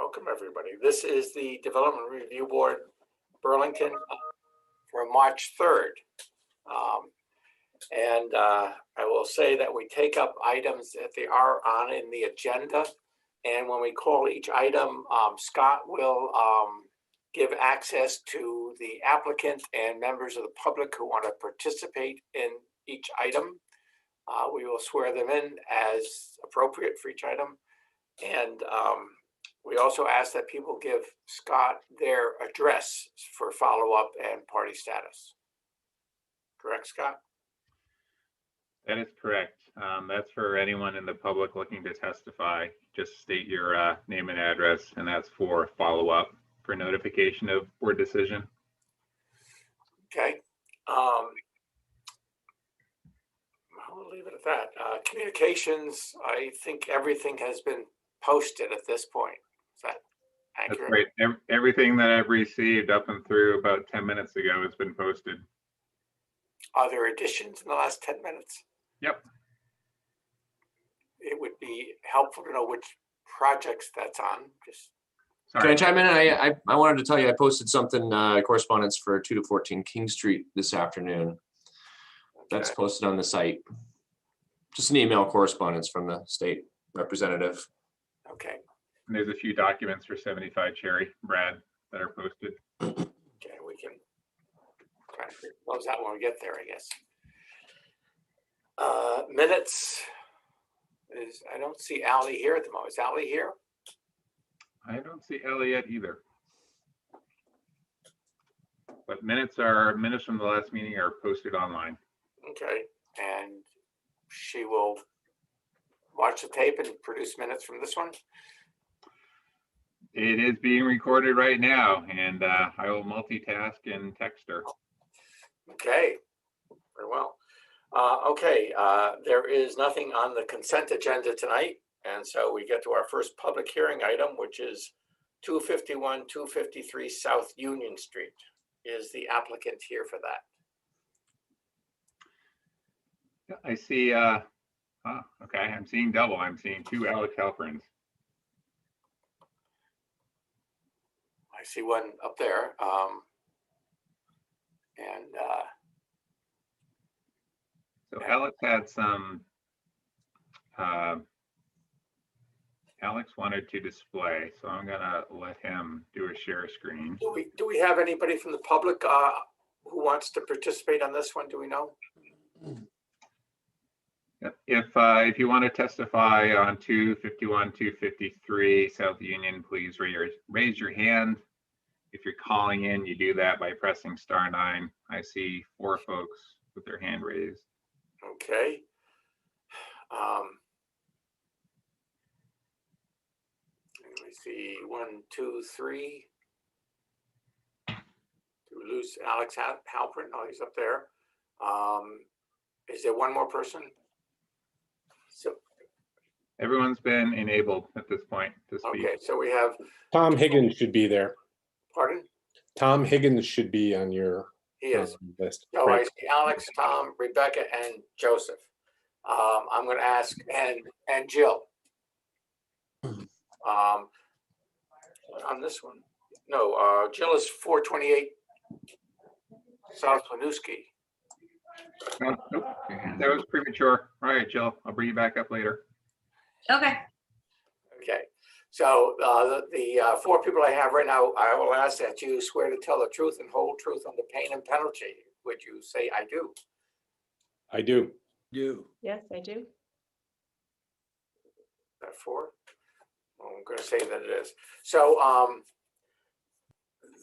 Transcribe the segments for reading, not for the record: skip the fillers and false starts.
Welcome, everybody. This is the Development Review Board, Burlington, for March 3rd. I will say that we take up items that they are on in the agenda. And when we call each item, Scott will give access to the applicant and members of the public who want to participate in each item. We will swear them in as appropriate for each item. And we also ask that people give Scott their address for follow-up and party status. Correct, Scott? That is correct. That's for anyone in the public looking to testify. Just state your name and address, and that's for follow-up for notification of board decision. Okay. I'll leave it at that. Communications, I think everything has been posted at this point. Is that accurate? That's right. Everything that I've received up and through about 10 minutes ago has been posted. Are there additions in the last 10 minutes? Yep. It would be helpful to know which projects that's on. Just Sorry. Can I chime in? I wanted to tell you I posted something correspondence for 2 to 14 King Street this afternoon. Okay. That's posted on the site. Just an email correspondence from the state representative. Okay. And there's a few documents for 75 Cherry, Brad, that are posted. Okay, we can try to close that when we get there, I guess. Minutes is, I don't see Ally here at the moment. Is Ally here? I don't see Elliot either. But minutes from the last meeting are posted online. Okay, and she will watch the tape and produce minutes from this one? It is being recorded right now, and I will multitask and text her. Okay, very well. There is nothing on the consent agenda tonight, and so we get to our first public hearing item, which is 251, 253 South Union Street. Is the applicant here for that? I see, okay, I'm seeing double. I'm seeing two Alex Halperins. I see one up there. So Alex had some, Alex wanted to display, so I'm gonna let him do a share screen. Do we have anybody from the public who wants to participate on this one? Do we know? If you want to testify on 251, 253 South Union, please raise your hand. If you're calling in, you do that by pressing *9. I see 4 folks with their hand raised. Okay. Let me see, 1, 2, 3. Do we lose Alex Halperin? Oh, he's up there. Is there one more person? So everyone's been enabled at this point to speak. Okay, so we have Tom Higgins should be there. Pardon? Tom Higgins should be on your list. No, right. I see Alex, Tom, Rebecca, and Joseph. I'm going to ask, and Jill. On this one, no. Jill is 428 South Winooski. Nope, that was premature. All right, Jill, I'll bring you back up later. Okay. Okay. So the 4 people I have right now, I will ask that you swear to tell the truth and whole truth under pain and penalty. Would you say I do? I do. Yes, I do. That 4? Well, I'm going to say that it is. So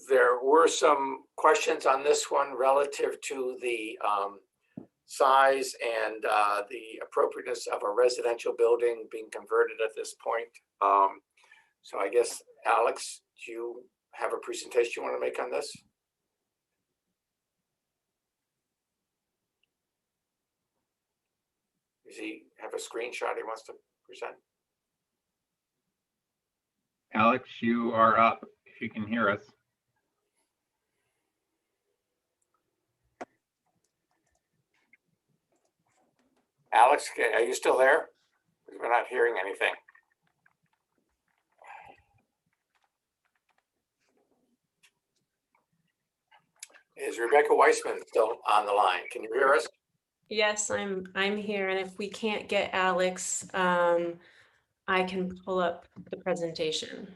there were some questions on this one relative to the size and the appropriateness of a residential building being converted at this point. So I guess, Alex, do you have a presentation you want to make on this? Does he have a screenshot he wants to present? Alex, you are up if you can hear us. Alex, are you still there? We're not hearing anything. Is Rebecca Weisman still on the line? Can you hear us? Yes, I'm here, and if we can't get Alex, I can pull up the presentation.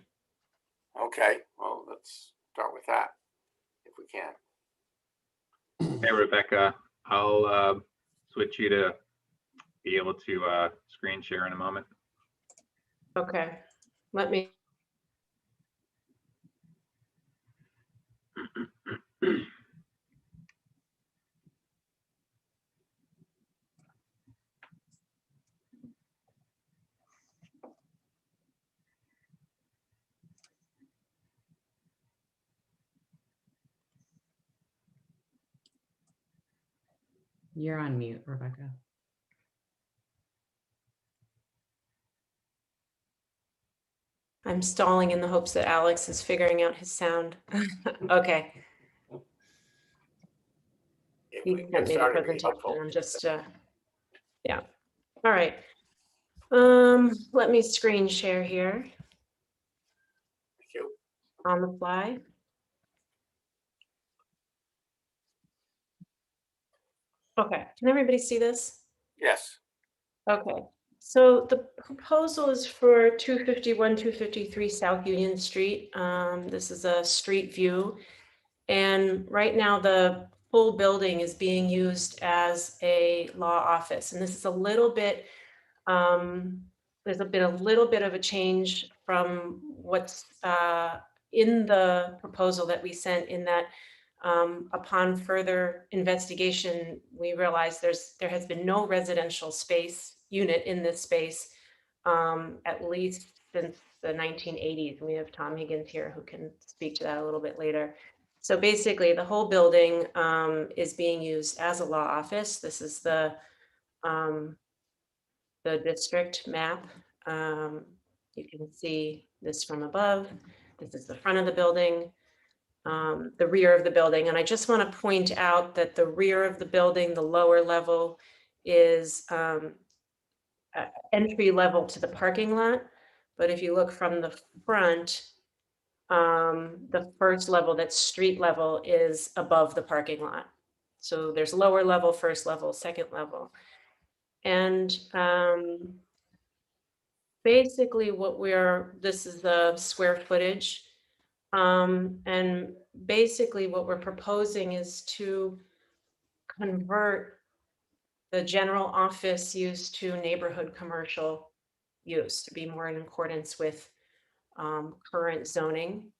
Okay, well, let's start with that if we can. Hey, Rebecca, I'll switch you to be able to screen share in a moment. Okay, let me. You're on mute, Rebecca. I'm stalling in the hopes that Alex is figuring out his sound. Okay. If He we can sent me the start, it'd be presentation. helpful. I'm just, yeah. All right. Let me screen share here Thank you. on the fly. Okay, can everybody see this? Yes. Okay, so the proposal is for 251, 253 South Union Street. This is a street view. And right now the full building is being used as a law office. And this is a little bit, there's been a little bit of a change from what's in the proposal that we sent, in that upon further investigation, we realized there has been no residential space unit in this space at least since the 1980s. We have Tom Higgins here who can speak to that a little bit later. So basically, the whole building is being used as a law office. This is the district map. You can see this from above. This is the front of the building, the rear of the building. And I just want to point out that the rear of the building, the lower level, is entry level to the parking lot. But if you look from the front, the first level, that's street level, is above the parking lot. So there's lower level, first level, second level. And basically this is the square footage. And basically what we're proposing is to convert the general office use to neighborhood commercial use, to be more in accordance with current zoning.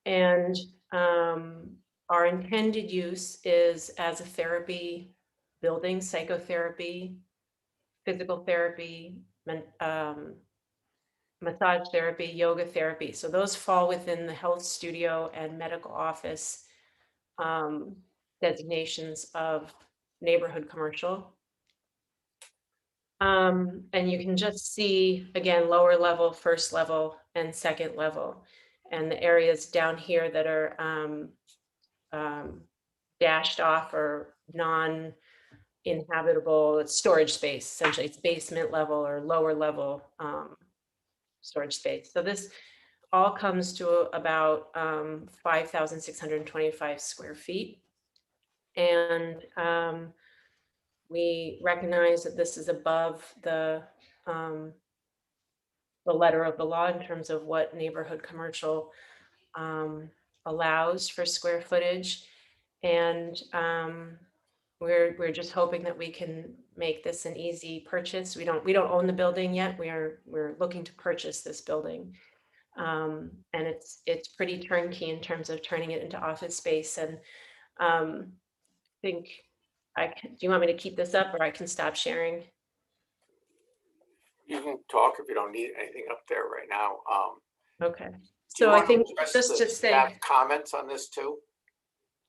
And our intended use is as a therapy building, psychotherapy, physical therapy, massage therapy, yoga therapy. So those fall within the health studio and medical office designations of neighborhood commercial. And you can just see, again, lower level, first level, and second level. And the areas down here that are dashed off or non-inhabitable, it's storage space. Essentially, it's basement level or lower level storage space. So this all comes to about 5,625 square feet. And we recognize that this is above the letter of the law in terms of what neighborhood commercial allows for square footage. And we're just hoping that we can make this an easy purchase. We don't own the building yet. We're looking to purchase this building. And it's pretty turnkey in terms of turning it into office space. And I think do you want me to keep this up, or I can stop sharing? You can talk if you don't need anything up there right now. Okay. Do you So I want to think address just to the say, staff comments on this too?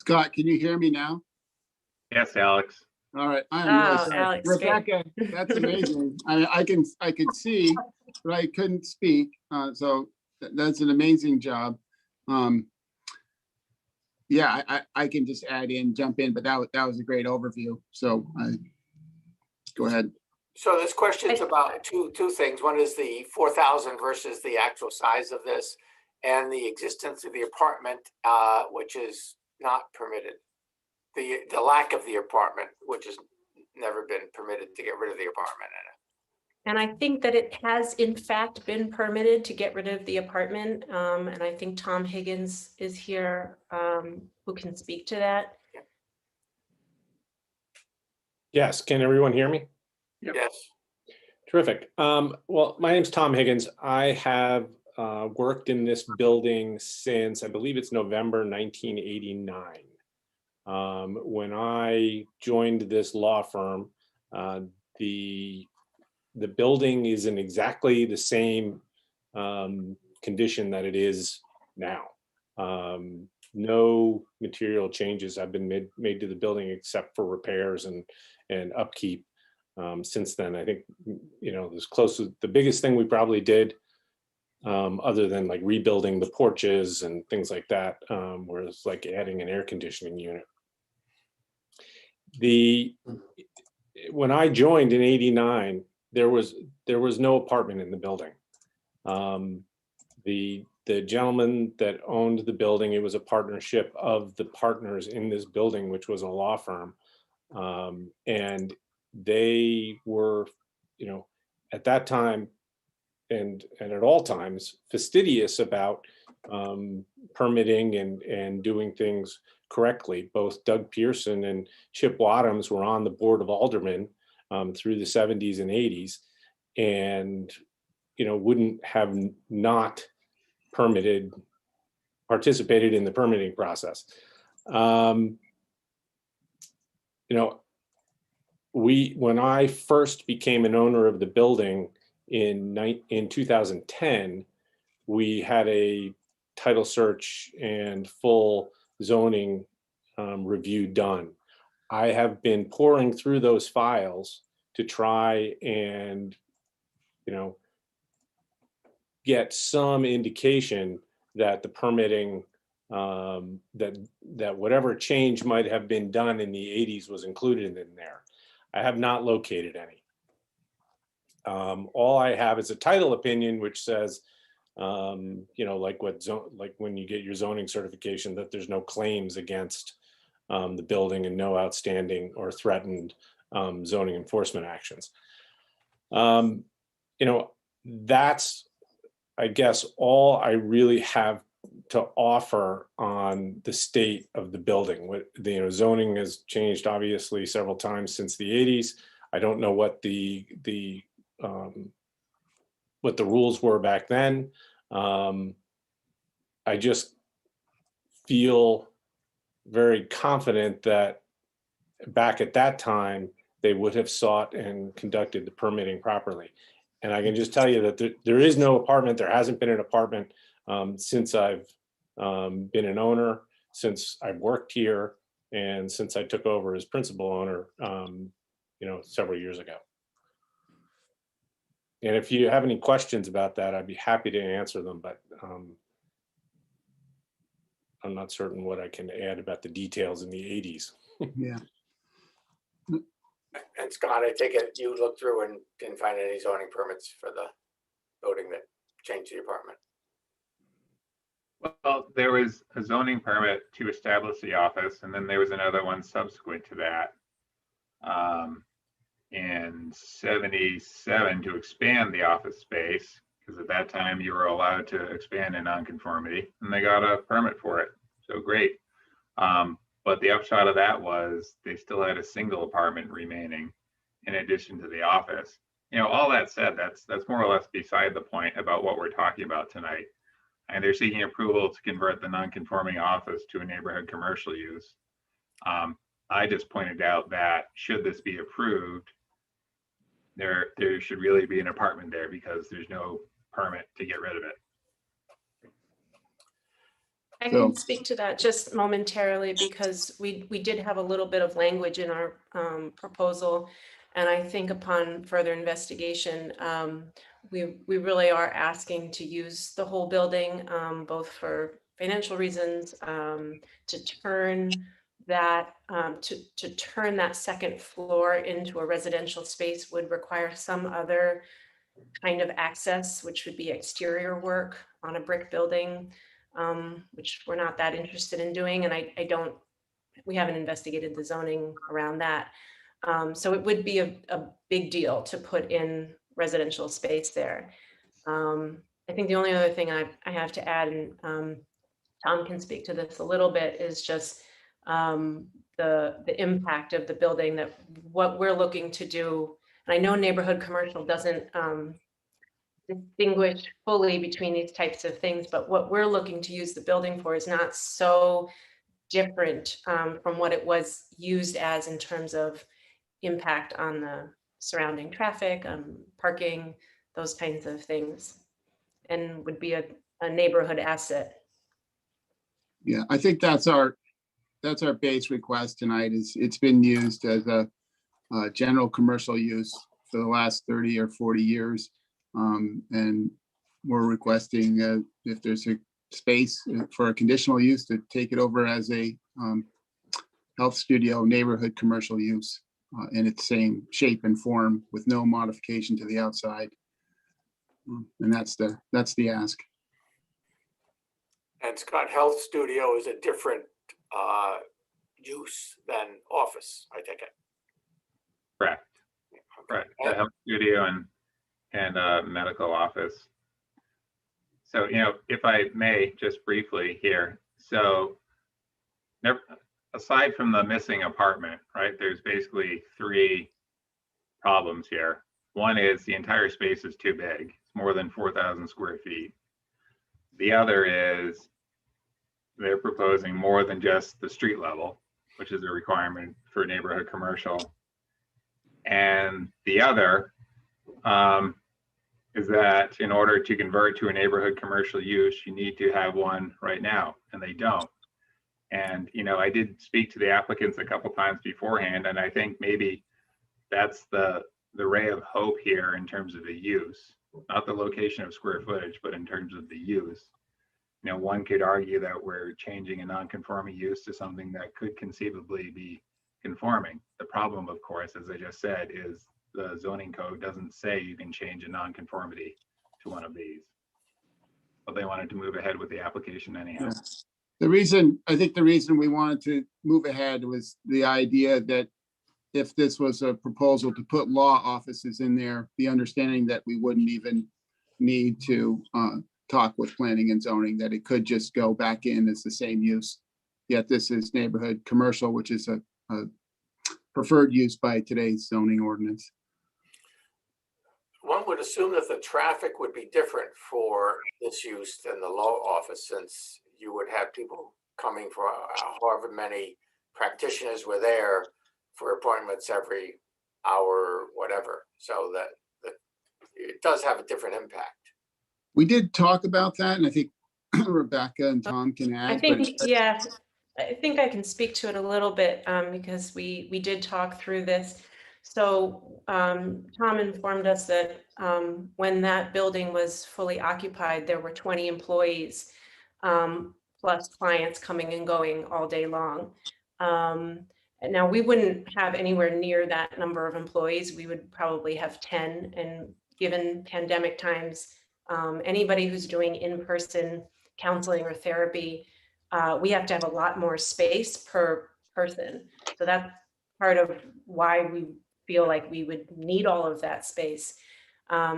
Scott, can you hear me now? Yes, Alex. All right, I am really sorry. Alex, great. Rebecca, that's amazing. I could see, but I couldn't speak. So that's an amazing job. Yeah, I can just jump in, but that was a great overview. So go ahead. So this question is about two things. One is the 4,000 versus the actual size of this, and the existence of the apartment, which is not permitted. The lack of the apartment, which has never been permitted to get rid of the apartment in it. And I think that it has in fact been permitted to get rid of the apartment. And I think Tom Higgins is here, who can speak to that. Yes, can everyone hear me? Yep. Yes. Terrific. Well, my name's Tom Higgins. I have worked in this building since, I believe it's November 1989. When I joined this law firm, the building is in exactly the same condition that it is now. No material changes have been made to the building except for repairs and upkeep. Since then, I think, this close to the biggest thing we probably did, other than like rebuilding the porches and things like that, was like adding an air conditioning unit. When I joined in '89, there was no apartment in the building. The gentleman that owned the building, it was a partnership of the partners in this building, which was a law firm. And they were, at that time and at all times fastidious about permitting and doing things correctly. Both Doug Pearson and Chip Wadhams were on the Board of Aldermen through the 70s and 80s, and wouldn't have not participated in the permitting process. When I first became an owner of the building in 2010, we had a title search and full zoning review done. I have been pouring through those files to try and, get some indication that the permitting, that whatever change might have been done in the 80s was included in there. I have not located any. All I have is a title opinion, which says, like when you get your zoning certification, that there's no claims against the building and no outstanding or threatened zoning enforcement actions. That's, I guess, all I really have to offer on the state of the building. Zoning has changed obviously several times since the 80s. I don't know what the rules were back then. I just feel very confident that back at that time, they would have sought and conducted the permitting properly. And I can just tell you that there is no apartment. There hasn't been an apartment since I've been an owner, since I've worked here, and since I took over as principal owner, several years ago. And if you have any questions about that, I'd be happy to answer them, but I'm not certain what I can add about the details in the 80s. Yeah. And Scott, I take it you looked through and didn't find any zoning permits for the building that changed the apartment. Well, there was a zoning permit to establish the office, and then there was another one subsequent to that in '77 to expand the office space, because at that time you were allowed to expand in nonconformity, and they got a permit for it. So great. But the upshot of that was they still had a single apartment remaining in addition to the office. All that said, that's more or less beside the point about what we're talking about tonight. And they're seeking approval to convert the non-conforming office to a neighborhood commercial use. I just pointed out that should this be approved, there should really be an apartment there because there's no permit to get rid of it. I can speak to that just momentarily because we did have a little bit of language in our proposal. And I think upon further investigation, we really are asking to use the whole building, both for financial reasons, to turn that turn that second floor into a residential space would require some other kind of access, which would be exterior work on a brick building. which we're not that interested in doing. And we haven't investigated the zoning around that. So it would be a big deal to put in residential space there. I think the only other thing I have to add, and Tom can speak to this a little bit, is just the impact of the building, that what we're looking to do. And I know neighborhood commercial doesn't distinguish fully between these types of things, but what we're looking to use the building for is not so different from what it was used as in terms of impact on the surrounding traffic, parking, those kinds of things, and would be a neighborhood asset. Yeah, I think that's our base request tonight. Is it's been used as a general commercial use for the last 30 or 40 years. And we're requesting if there's a space for a conditional use to take it over as a health studio neighborhood commercial use in its same shape and form with no modification to the outside. And that's the ask. And Scott, health studio is a different use than office, I take it. Correct. Okay. Right. A health studio and medical office. So, if I may, just briefly here. So, aside from the missing apartment, right, there's basically 3 problems here. One is the entire space is too big. It's more than 4,000 square feet. The other is they're proposing more than just the street level, which is a requirement for neighborhood commercial. And the other is that in order to convert to a neighborhood commercial use, you need to have one right now, and they don't. And, I did speak to the applicants a couple times beforehand, and I think maybe that's the ray of hope here in terms of the use, not the location of square footage, but in terms of the use. One could argue that we're changing a non-conforming use to something that could conceivably be conforming. The problem, of course, as I just said, is the zoning code doesn't say you can change a non-conformity to one of these. But they wanted to move ahead with the application anyhow. Yeah. I think the reason we wanted to move ahead was the idea that if this was a proposal to put law offices in there, the understanding that we wouldn't even need to talk with planning and zoning, that it could just go back in as the same use. Yet this is neighborhood commercial, which is a preferred use by today's zoning ordinance. One would assume that the traffic would be different for this use than the law office, since you would have people coming for however many practitioners were there for appointments every hour, whatever. So that it does have a different impact. We did talk about that, and I think Rebecca and Tom can add. I think, yeah, I think I can speak to it a little bit because we did talk through this. So Tom informed us that when that building was fully occupied, there were 20 employees plus clients coming and going all day long. And now we wouldn't have anywhere near that number of employees. We would probably have 10. And given pandemic times, anybody who's doing in-person counseling or therapy, we have to have a lot more space per person. So that's part of why we feel like we would need all of that space.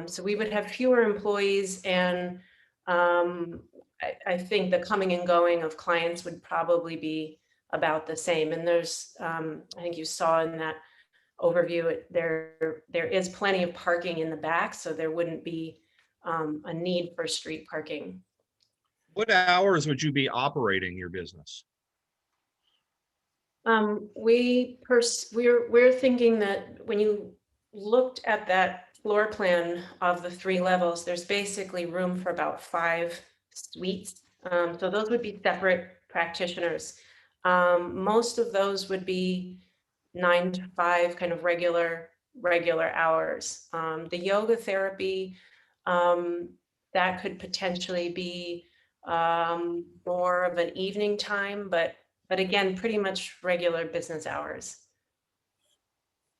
So we would have fewer employees, and I think the coming and going of clients would probably be about the same. And there's, I think you saw in that overview, there is plenty of parking in the back, so there wouldn't be a need for street parking. What hours would you be operating your business? We're thinking that when you looked at that floor plan of the 3 levels, there's basically room for about 5 suites. So those would be separate practitioners. Most of those would be 9 to 5 kind of regular hours. The yoga therapy, that could potentially be more of an evening time, but again, pretty much regular business hours.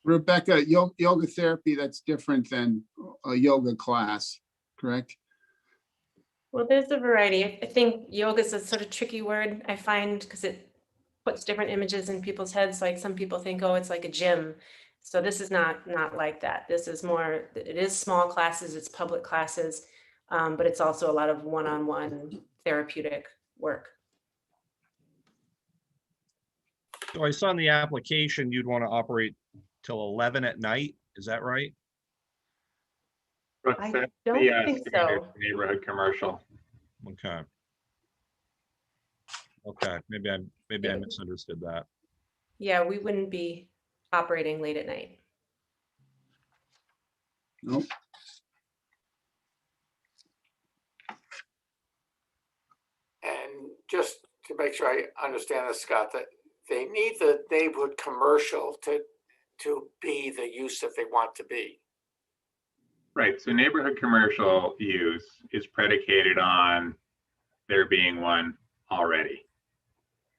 Rebecca, yoga therapy, that's different than a yoga class, correct? Well, there's a variety. I think yoga is a sort of tricky word, I find, because it puts different images in people's heads. Like some people think, oh, it's like a gym. So this is not like that. This is more, it is small classes, it's public classes, but it's also a lot of one-on-one therapeutic work. So I saw in the application, you'd want to operate till 11 at night. Is that right? Brooks, I that's don't the, think standard so. neighborhood commercial. Okay. Okay, maybe I misunderstood that. Yeah, we wouldn't be operating late at night. Nope. And just to make sure I understand this, Scott, that they need the neighborhood commercial to be the use that they want to be. Right, so neighborhood commercial use is predicated on there being one already.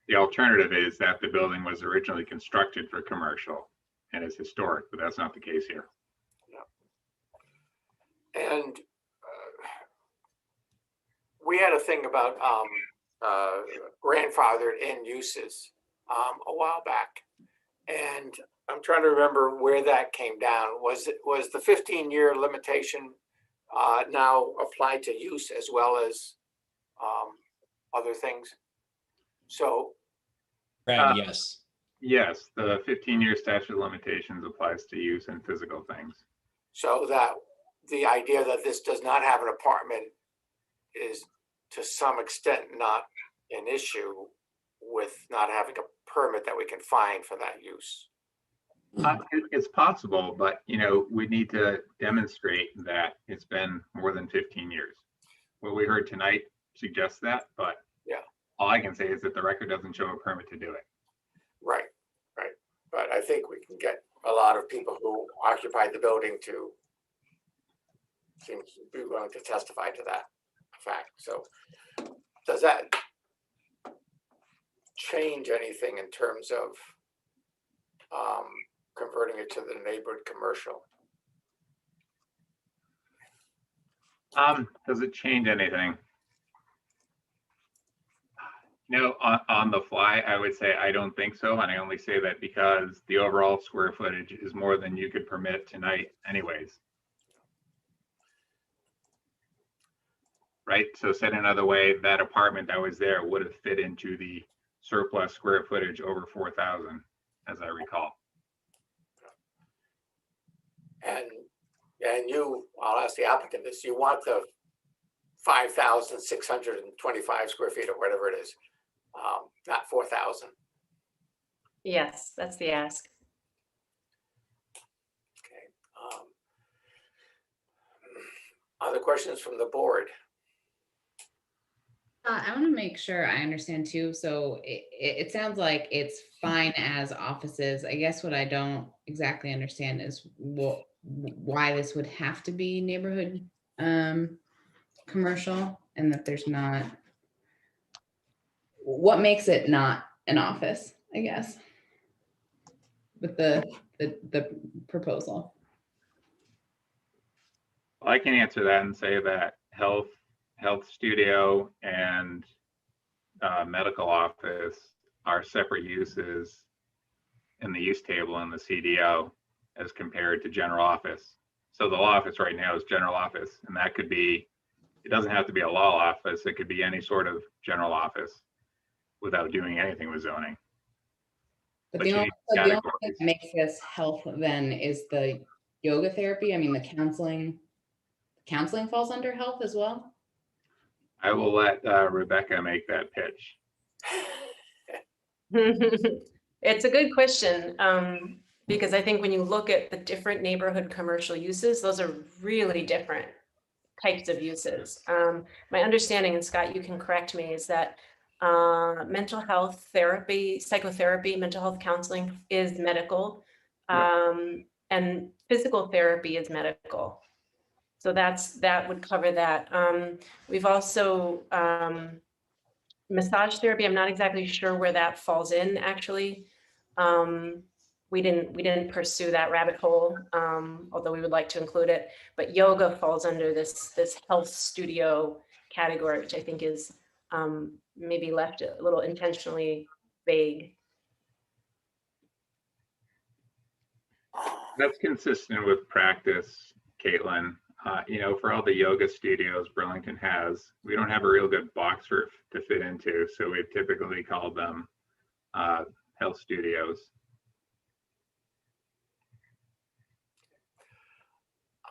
The alternative is that the building was originally constructed for commercial and is historic, but that's not the case here. And we had a thing about grandfathered in uses a while back. And I'm trying to remember where that came down. Was the 15-year limitation now applied to use as well as other things? So Brad, yes. Yes, the 15-year statute of limitations applies to use and physical things. so that the idea that this does not have an apartment is to some extent not an issue with not having a permit that we can find for that use. It's possible, but we need to demonstrate that it's been more than 15 years. What we heard tonight suggests that, but yeah, all I can say is that the record doesn't show a permit to do it. Right. But I think we can get a lot of people who occupied the building to seem to be willing to testify to that fact. So does that change anything in terms of converting it to the neighborhood commercial? Does it change anything? On the fly, I would say I don't think so. And I only say that because the overall square footage is more than you could permit tonight anyways. Right? So said another way, that apartment that was there would have fit into the surplus square footage over 4,000, as I recall. And I'll ask the applicant this, you want the 5,625 square feet or whatever it is, not 4,000. Yes, that's the ask. Okay. Other questions from the board? I want to make sure I understand too. So it sounds like it's fine as offices. I guess what I don't exactly understand is why this would have to be neighborhood commercial, and that there's not, what makes it not an office, I guess, with the proposal. Well, I can answer that and say that health studio and medical office are separate uses in the use table in the CDO as compared to general office. So the law office right now is general office, and that could be, it doesn't have to be a law office, it could be any sort of general office without doing anything with zoning. But But the you only need thing categories. that makes this health then is the yoga therapy. I mean, the counseling falls under health as well. I will let Rebecca make that pitch. It's a good question, because I think when you look at the different neighborhood commercial uses, those are really different types of uses. My understanding, and Scott, you can correct me, is that mental health therapy, psychotherapy, mental health counseling is medical, and physical therapy is medical. So that would cover that. We've also massage therapy. I'm not exactly sure where that falls in, actually. We didn't pursue that rabbit hole, although we would like to include it. But yoga falls under this health studio category, which I think is maybe left a little intentionally vague. That's consistent with practice, Caitlin. For all the yoga studios Burlington has, we don't have a real good box roof to fit into, so we've typically called them health studios.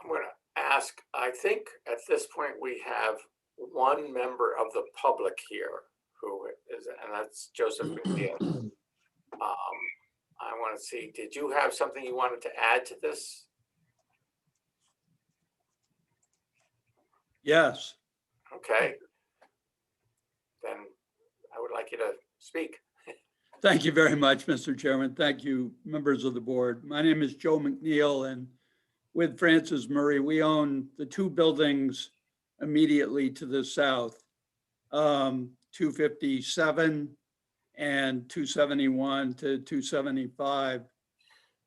I'm going to ask, I think at this point we have one member of the public here who is, and that's Joseph McNeil. I want to see, did you have something you wanted to add to this? Yes, Okay. Then I would like you to speak. thank you very much, Mr. Chairman. Thank you, members of the board. My name is Joe McNeil, and with Francis Murray, we own the two buildings immediately to the south, 257 and 271 to 275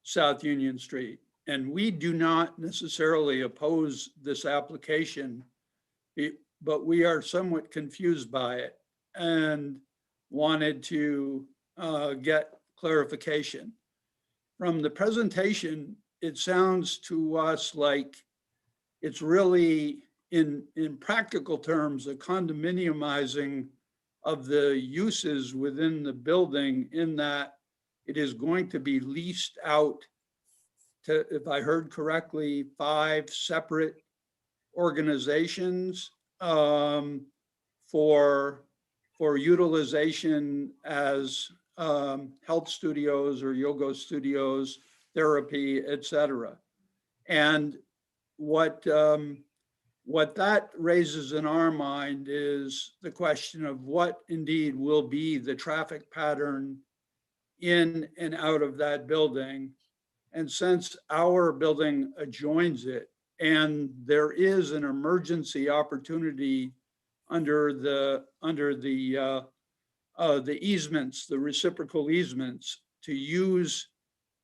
South Union Street. And we do not necessarily oppose this application, but we are somewhat confused by it and wanted to get clarification. From the presentation, it sounds to us like it's really, in practical terms, a condominiumizing of the uses within the building, in that it is going to be leased out to, if I heard correctly, 5 separate organizations for utilization as health studios or yoga studios, therapy, etc. And what that raises in our mind is the question of what indeed will be the traffic pattern in and out of that building. And since our building adjoins it, and there is an emergency opportunity under the easements, the reciprocal easements, to use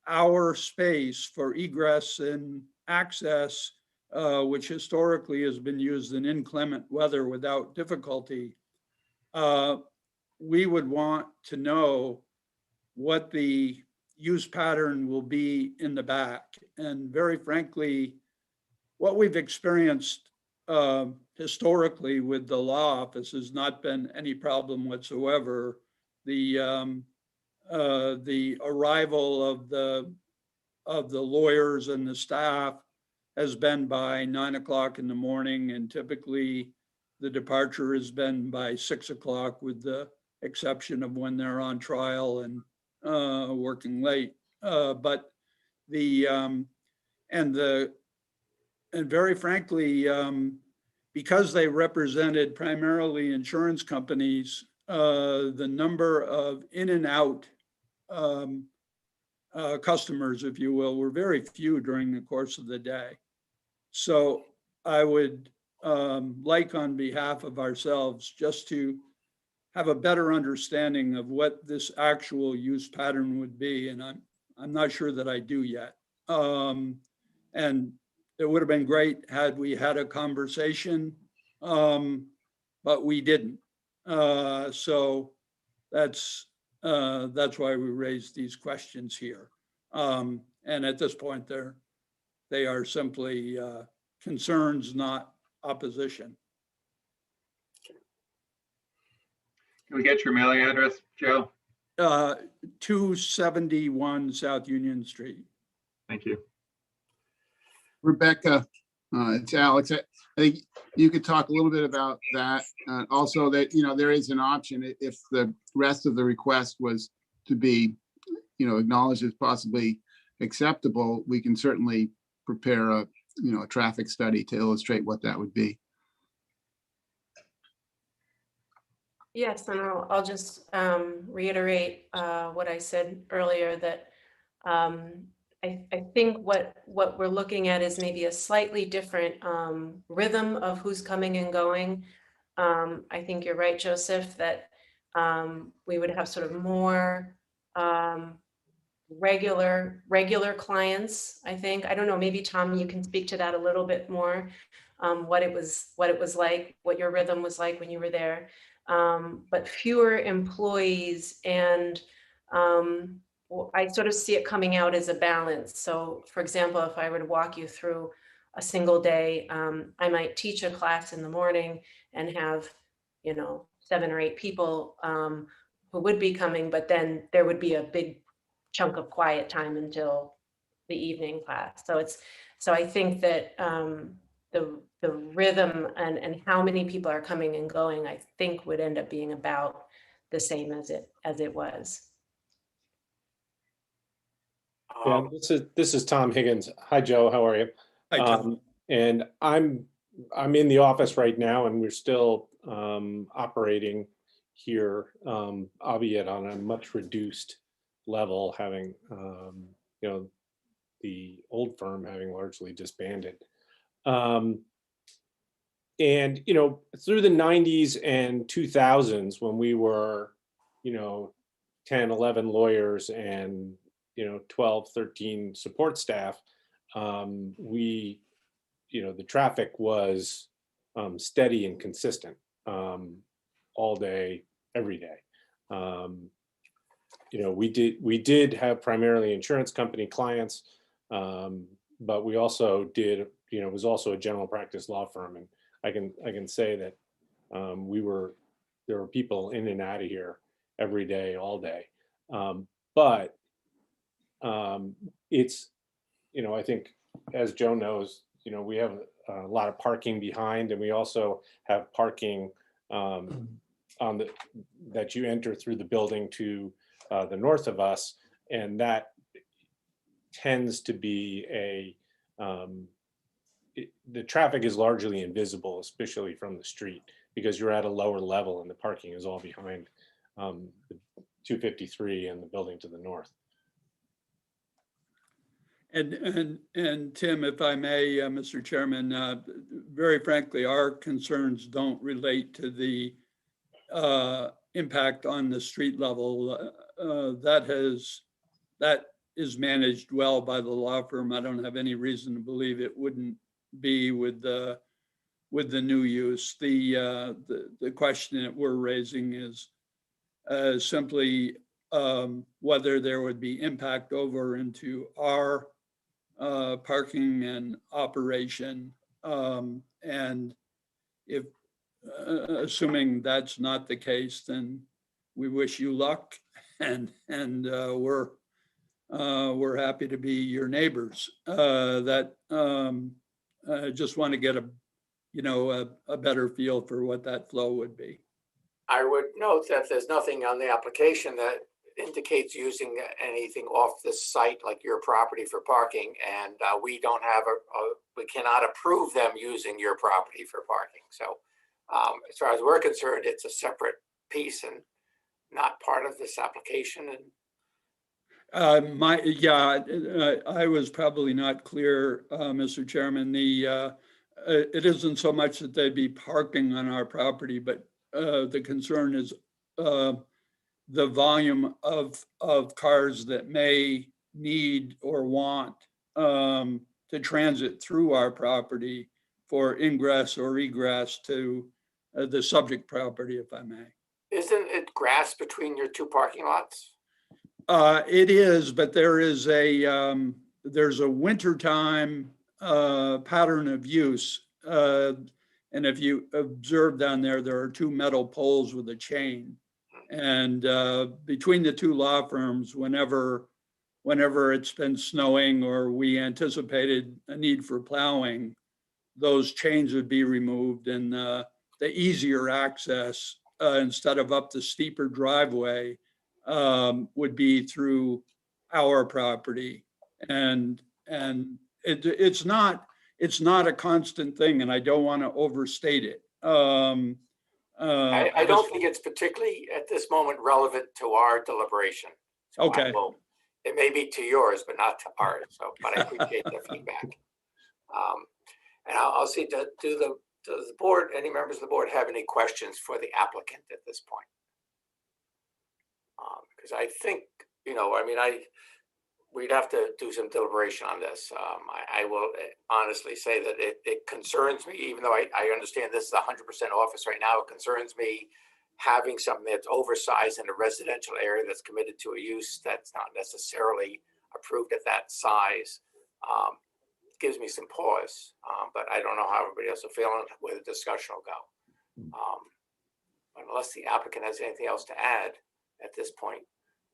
our space for egress and access, which historically has been used in inclement weather without difficulty, we would want to know what the use pattern will be in the back. And very frankly, what we've experienced historically with the law office has not been any problem whatsoever. The arrival of the lawyers and the staff has been by 9 o'clock in the morning, and typically the departure has been by 6 o'clock, with the exception of when they're on trial and working late. And very frankly, because they represented primarily insurance companies, the number of in and out customers, if you will, were very few during the course of the day. So I would like, on behalf of ourselves, just to have a better understanding of what this actual use pattern would be. And I'm not sure that I do yet. And it would have been great had we had a conversation, but we didn't. So that's why we raised these questions here. And at this point, they are simply concerns, not opposition. Can we get your mailing address, Joe? 271 South Union Street. Thank you. Rebecca, it's Alex. I think you could talk a little bit about that. Also that, there is an option if the rest of the request was to be, acknowledged as possibly acceptable, we can certainly prepare a traffic study to illustrate what that would be. Yes, and I'll just reiterate what I said earlier, that I think what we're looking at is maybe a slightly different rhythm of who's coming and going. I think you're right, Joseph, that we would have sort of more regular clients, I think. I don't know, maybe Tom, you can speak to that a little bit more. what it was like, what your rhythm was like when you were there. But fewer employees, and I sort of see it coming out as a balance. So for example, if I were to walk you through a single day, I might teach a class in the morning and have, 7 or 8 people who would be coming, but then there would be a big chunk of quiet time until the evening class. So I think that the rhythm and how many people are coming and going, I think would end up being about the same as it was. Yeah, this is Tom Higgins. Hi, Joe. How are you? Hi, Tom. And I'm in the office right now, and we're still operating here, albeit on a much reduced level, having the old firm having largely disbanded. And through the 90s and 2000s, when we were 10, 11 lawyers and 12, 13 support staff, the traffic was steady and consistent all day, every day. We did have primarily insurance company clients, but we also did, it was also a general practice law firm, and I can say that there were people in and out of here every day, all day. But it's, I think, as Joe knows, we have a lot of parking behind, and we also have parking that you enter through the building to the north of us, and that tends to be the traffic is largely invisible, especially from the street, because you're at a lower level and the parking is all behind the 253 and the building to the north. And Tim, if I may, Mr. Chairman, very frankly, our concerns don't relate to the impact on the street level. That is managed well by the law firm. I don't have any reason to believe it wouldn't be with the new use. The question that we're raising is simply whether there would be impact over into our parking and operation. And if, assuming that's not the case, then we wish you luck, and we're happy to be your neighbors. I just want to get a better feel for what that flow would be. I would note that there's nothing on the application that indicates using anything off this site, like your property, for parking, and we don't have we cannot approve them using your property for parking. So as far as we're concerned, it's a separate piece and not part of this application. And I was probably not clear, Mr. Chairman. It isn't so much that they'd be parking on our property, but the concern is the volume of cars that may need or want to transit through our property for ingress or egress to the subject property, if I may. Isn't it grass between your two parking lots? It is, but there's a wintertime pattern of use. And if you observe down there, there are 2 metal poles with a chain. And between the 2 law firms, whenever it's been snowing or we anticipated a need for plowing, those chains would be removed, and the easier access, instead of up the steeper driveway, would be through our property. And it's not a constant thing, and I don't want to overstate it. I don't think it's particularly at this moment relevant to our deliberation. So okay. It may be to yours, but not to ours. So, but I appreciate the feedback. And I'll see, does the board, any members of the board, have any questions for the applicant at this point? Because I think, we'd have to do some deliberation on this. I will honestly say that it concerns me, even though I understand this is 100% office right now, it concerns me having something that's oversized in a residential area that's committed to a use that's not necessarily approved at that size. Gives me some pause, but I don't know how everybody else will feel where the discussion will go. Unless the applicant has anything else to add at this point.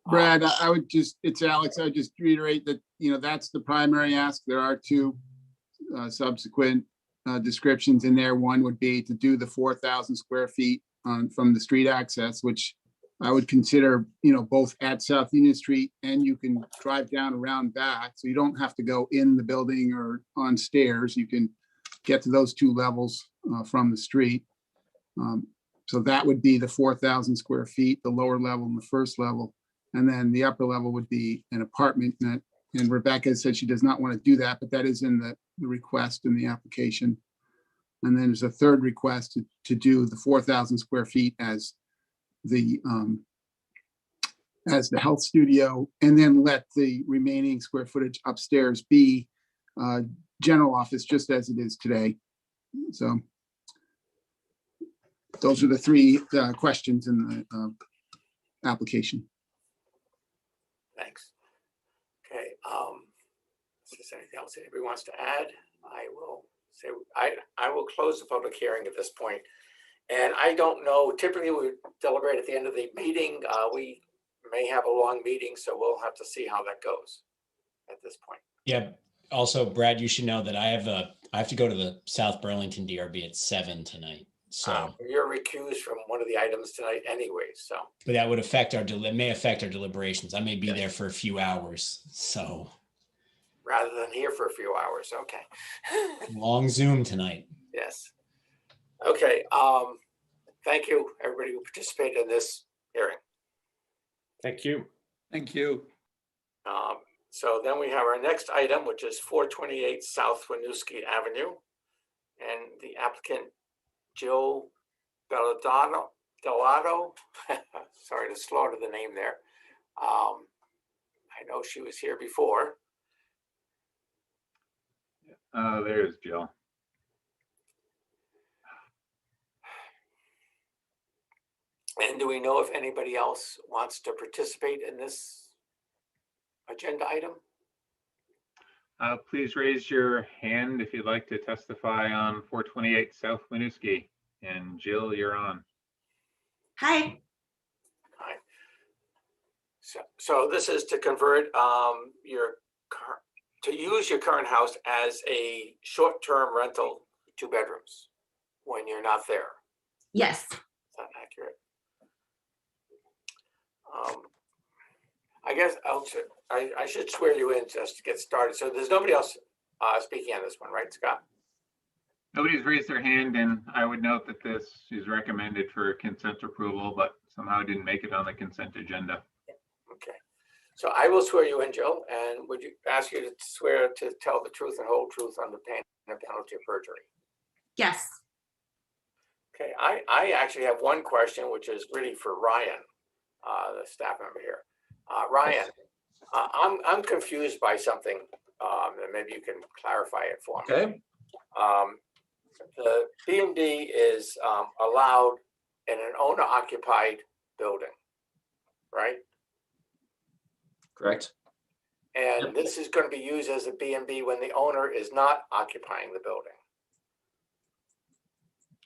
Brad, I would just, it's Alex, I would just reiterate that, that's the primary ask. There are two subsequent descriptions in there. One would be to do the 4,000 square feet from the street access, which I would consider, both at South Union Street, and you can drive down around back. So you don't have to go in the building or on stairs. You can get to those two levels from the street. So that would be the 4,000 square feet, the lower level and the first level. And then the upper level would be an apartment. And Rebecca said she does not want to do that, but that is in the request in the application. And then there's a third request to do the 4,000 square feet as the health studio, and then let the remaining square footage upstairs be general office, just as it is today. So those are the three questions in the application. Thanks. Okay. Is there anything else anybody wants to add? I will say I will close the public hearing at this point. And I don't know, typically we deliberate at the end of the meeting. We may have a long meeting, so we'll have to see how that goes at this point. Yeah. Also, Brad, you should know that I have to go to the South Burlington DRB at 7 tonight. So you're recused from one of the items tonight anyway, so. But that would affect it may affect our deliberations. I may be there for a few hours, so. Rather than here for a few hours, okay. Long Zoom tonight. Yes. Okay, thank you, everybody who participated in this hearing. Thank you. Thank you. So then we have our next item, which is 428 South Winooski Avenue. And the applicant, Jill Badolato, sorry to slaughter the name there. I know she was here before. There's Jill. And do we know if anybody else wants to participate in this agenda item? Please raise your hand if you'd like to testify on 428 South Winooski. And Jill, you're on. Hi. Hi. So this is to convert to use your current house as a short-term rental, 2 bedrooms, when you're not there. Yes. Is that accurate? I guess I should swear you in just to get started. So there's nobody else speaking on this one, right, Scott? Nobody's raised their hand, and I would note that this is recommended for consent approval, but somehow didn't make it on the consent agenda. Okay. So I will swear you in, Jill, and would you ask you to swear to tell the truth and whole truth on the penalty of perjury? Yes. Okay, I actually have one question, which is really for Ryan, the staff member here. Ryan, I'm confused by something, and maybe you can clarify it for me. Okay. The B&B is allowed in an owner-occupied building, right? Correct. And this is going to be used as a B&B when the owner is not occupying the building.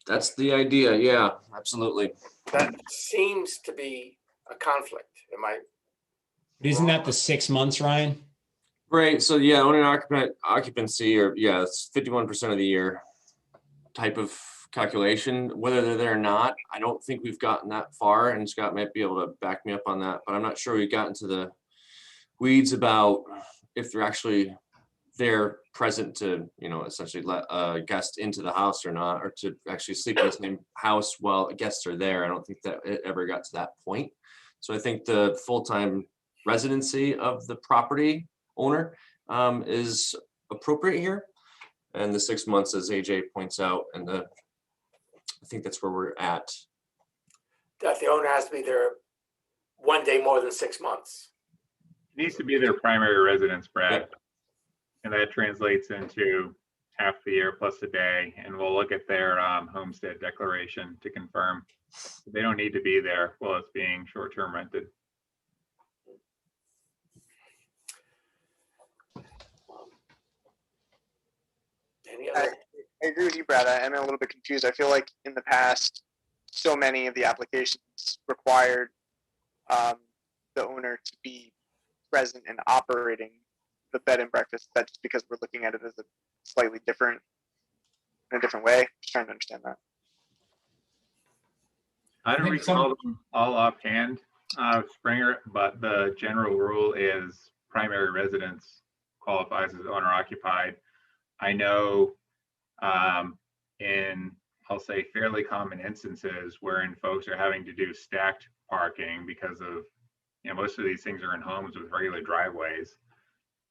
That's the idea. Yeah, absolutely. That seems to be a conflict. Am I? Isn't that the 6 months, Ryan? Right. So yeah, owner occupancy, or yeah, it's 51% of the year type of calculation. Whether they're there or not, I don't think we've gotten that far, and Scott might be able to back me up on that, but I'm not sure we've gotten to the weeds about if they're actually there present to, essentially let a guest into the house or not, or to actually sleep in the same house while guests are there. I don't think that it ever got to that point. So I think the full-time residency of the property owner is appropriate here. And the 6 months, as AJ points out, and I think that's where we're at. That the owner has to be there one day more than 6 months. It needs to be their primary residence, Brad. And that translates into half the year plus a day. And we'll look at their homestead declaration to confirm. They don't need to be there while it's being short-term rented. Any other? I agree with you, Brad. I'm a little bit confused. I feel like in the past, so many of the applications required the owner to be present and operating the bed and breakfast. That's just because we're looking at it as a slightly different, in a different way. Just trying to understand that. I don't recall them all offhand, Springer, but the general rule is primary residence qualifies as owner occupied. I know in, I'll say, fairly common instances wherein folks are having to do stacked parking because of, most of these things are in homes with regular driveways,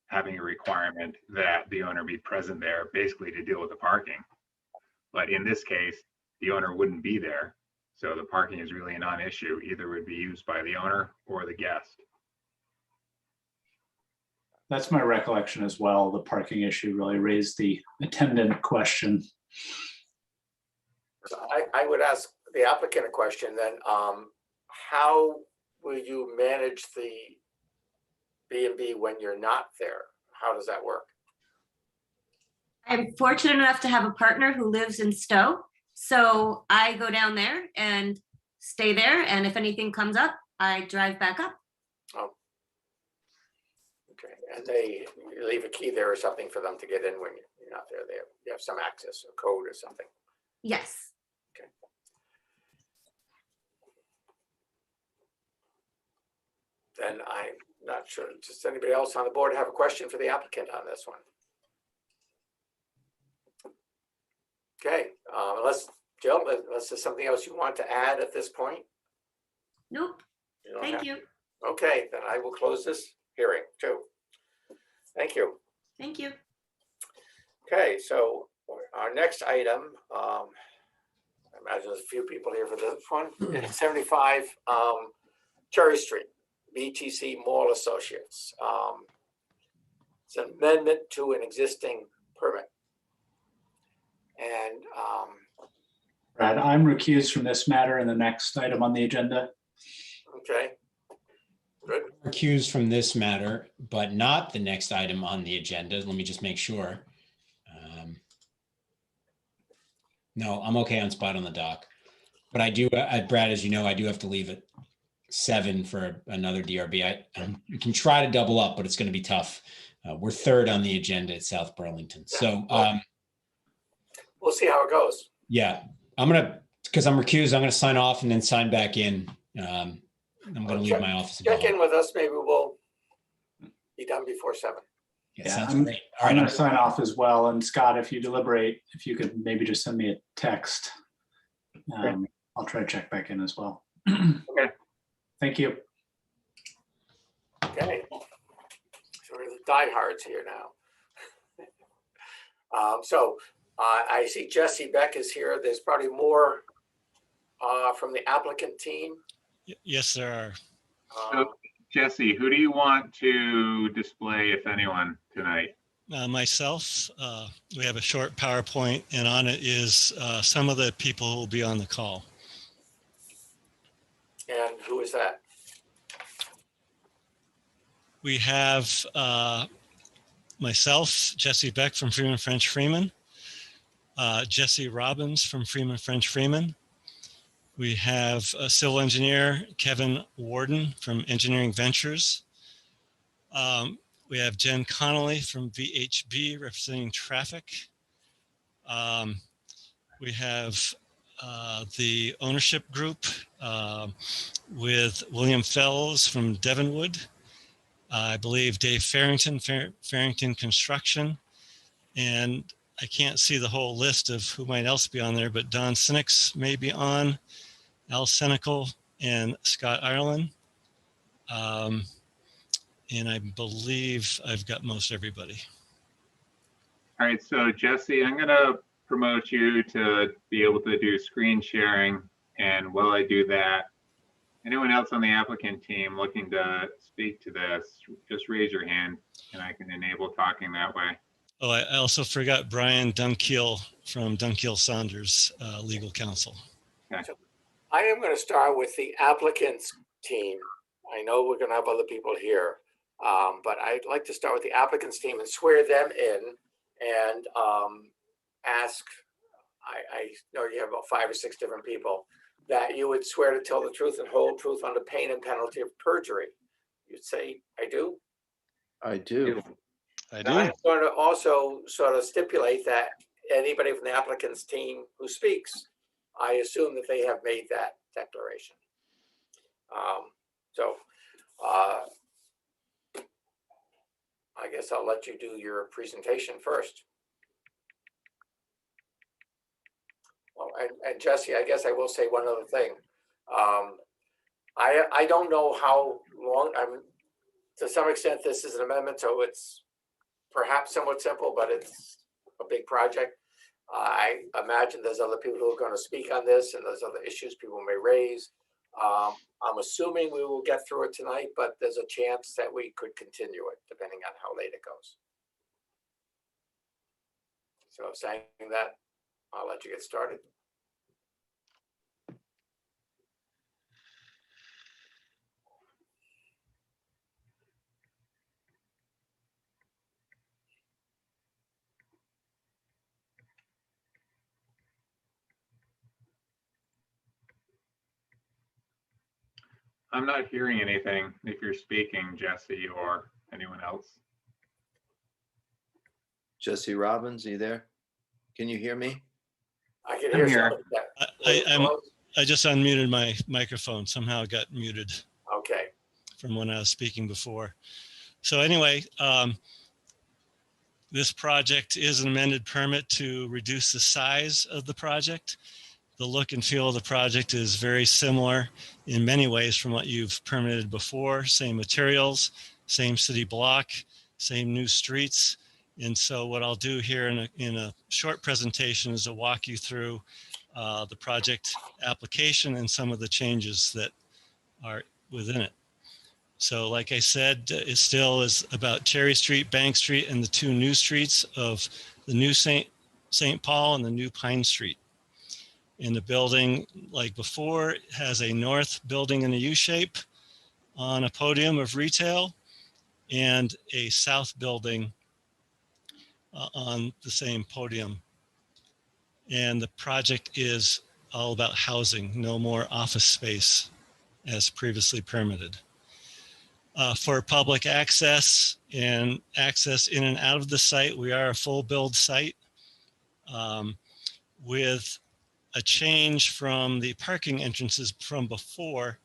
having a requirement that the owner be present there basically to deal with the parking. But in this case, the owner wouldn't be there. So the parking is really a non-issue. Either would be used by the owner or the guest. That's my recollection as well. The parking issue really raised the attendant question. So I would ask the applicant a question then. How will you manage the B&B when you're not there? How does that work? I'm fortunate enough to have a partner who lives in Stowe. So I go down there and stay there. And if anything comes up, I drive back up. Oh. Okay, and they leave a key there or something for them to get in when you're not there. You have some access, a code or something. Yes. Okay. Then I'm not sure. Does anybody else on the board have a question for the applicant on this one? Okay, Jill, unless there's something else you want to add at this point? Nope. Thank you. Okay, then I will close this hearing too. Thank you. Thank you. Okay, so our next item, I imagine there's a few people here for this one. It's 75 Cherry Street, BTC Mall Associates. It's an amendment to an existing permit. And Brad, I'm recused from this matter and the next item on the agenda. okay, good. Recused from this matter, but not the next item on the agenda. Let me just make sure. No, I'm okay on spot on the dock. But I do, Brad, as you know, I do have to leave at 7 for another DRB. We can try to double up, but it's going to be tough. We're third on the agenda at South Burlington. So We'll see how it goes. yeah, because I'm recused, I'm going to sign off and then sign back in. I'm going to leave my office. Check in with us. Maybe we'll be done before 7. Yeah, sounds I'm, great. All I'm right, going to sign off as well. And Scott, if you deliberate, if you could maybe just send me a text. I'll try to check back in as well. Okay. Thank you. Okay. So we're the diehards here now. I see Jesse Beck is here. There's probably more from the applicant team. Yes, there are. So, Jesse, who do you want to display, if anyone, tonight? Myself, we have a short PowerPoint, and on it is some of the people who will be on the call. And who is that? We have myself, Jesse Beck from Freeman French Freeman, Jesse Robbins from Freeman French Freeman. We have a civil engineer, Kevin Warden from Engineering Ventures. We have Jen Connolly from VHB representing traffic. We have the ownership group with William Fells from Devonwood. I believe Dave Farrington, Farrington Construction. And I can't see the whole list of who might else be on there, but Don Sinix may be on, Al Senecal, and Scott Ireland. And I believe I've got most everybody. All right, so Jesse, I'm going to promote you to be able to do screen sharing. And while I do that, Anyone else on the applicant team looking to speak to this, just raise your hand and I can enable talking that way. Oh, I also forgot Brian Dunkeel from Dunkeel Saunders Legal Counsel. Okay. So I am going to start with the applicant's team. I know we're going to have other people here, but I'd like to start with the applicant's team and swear them in and ask, I know you have about 5 or 6 different people, that you would swear to tell the truth and whole truth under pain and penalty of perjury. You'd say, I do? I do. I Now, I'm do. going to also sort of stipulate that anybody from the applicant's team who speaks, I assume that they have made that declaration. I guess I'll let you do your presentation first. Well, and Jesse, I guess I will say one other thing. I don't know how long, to some extent, this is an amendment, so it's perhaps somewhat simple, but it's a big project. I imagine there's other people who are going to speak on this, and there's other issues people may raise. I'm assuming we will get through it tonight, but there's a chance that we could continue it depending on how late it goes. So saying that, I'll let you get started. I'm not hearing anything if you're speaking, Jesse, or anyone else. Jesse Robbins, are you there? Can you hear me? I can I'm hear here. I just unmuted my microphone. Somehow it got muted Okay. from when I was speaking before. So anyway, this project is an amended permit to reduce the size of the project. The look and feel of the project is very similar in many ways from what you've permitted before. Same materials, same city block, same new streets. And so what I'll do here in a short presentation is to walk you through the project application and some of the changes that are within it. So like I said, it still is about Cherry Street, Bank Street, and the 2 new streets of the new St. Paul and the new Pine Street. And the building, like before, has a north building in a U shape on a podium of retail and a south building on the same podium. And the project is all about housing, no more office space as previously permitted. For public access and access in and out of the site, we are a full build site with a change from the parking entrances from before.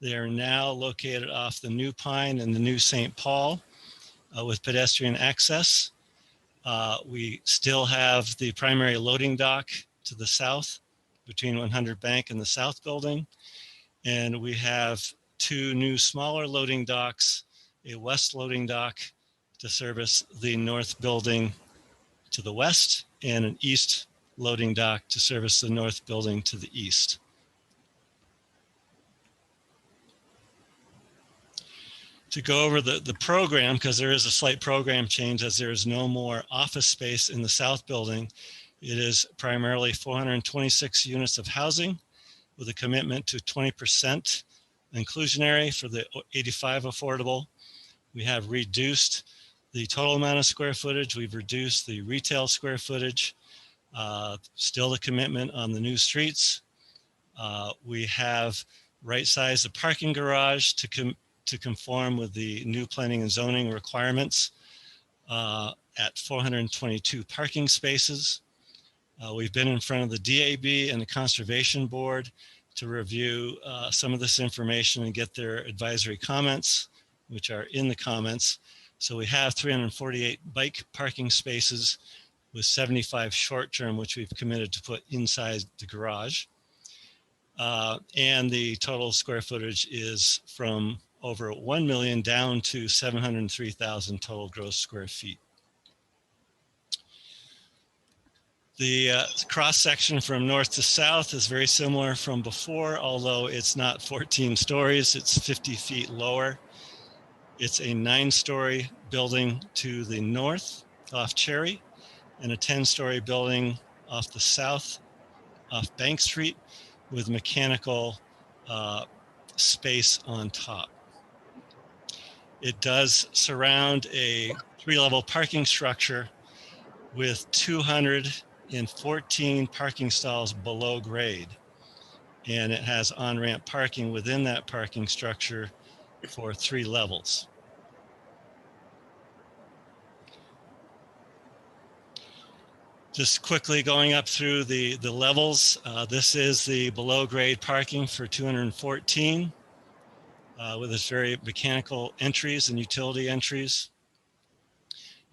They are now located off the new Pine and the new St. Paul with pedestrian access. We still have the primary loading dock to the south between 100 Bank and the south building. And we have 2 new smaller loading docks, a west loading dock to service the north building to the west and an east loading dock to service the north building to the east. To go over the program, because there is a slight program change as there is no more office space in the south building. It is primarily 426 units of housing with a commitment to 20% inclusionary for the 85 affordable. We have reduced the total amount of square footage. We've reduced the retail square footage. Still the commitment on the new streets. We have right-sized the parking garage to conform with the new planning and zoning requirements at 422 parking spaces. We've been in front of the DAB and the Conservation Board to review some of this information and get their advisory comments, which are in the comments. So we have 348 bike parking spaces with 75 short-term, which we've committed to put inside the garage. And the total square footage is from over 1 million down to 703,000 total gross square feet. The cross section from north to south is very similar from before, although it's not 14 stories, it's 50 feet lower. It's a 9-story building to the north off Cherry and a 10-story building off the south off Bank Street with mechanical space on top. It does surround a 3-level parking structure with 214 parking stalls below grade. And it has on-ramp parking within that parking structure for 3 levels. Just quickly going up through the levels, this is the below grade parking for 214 with its very mechanical entries and utility entries.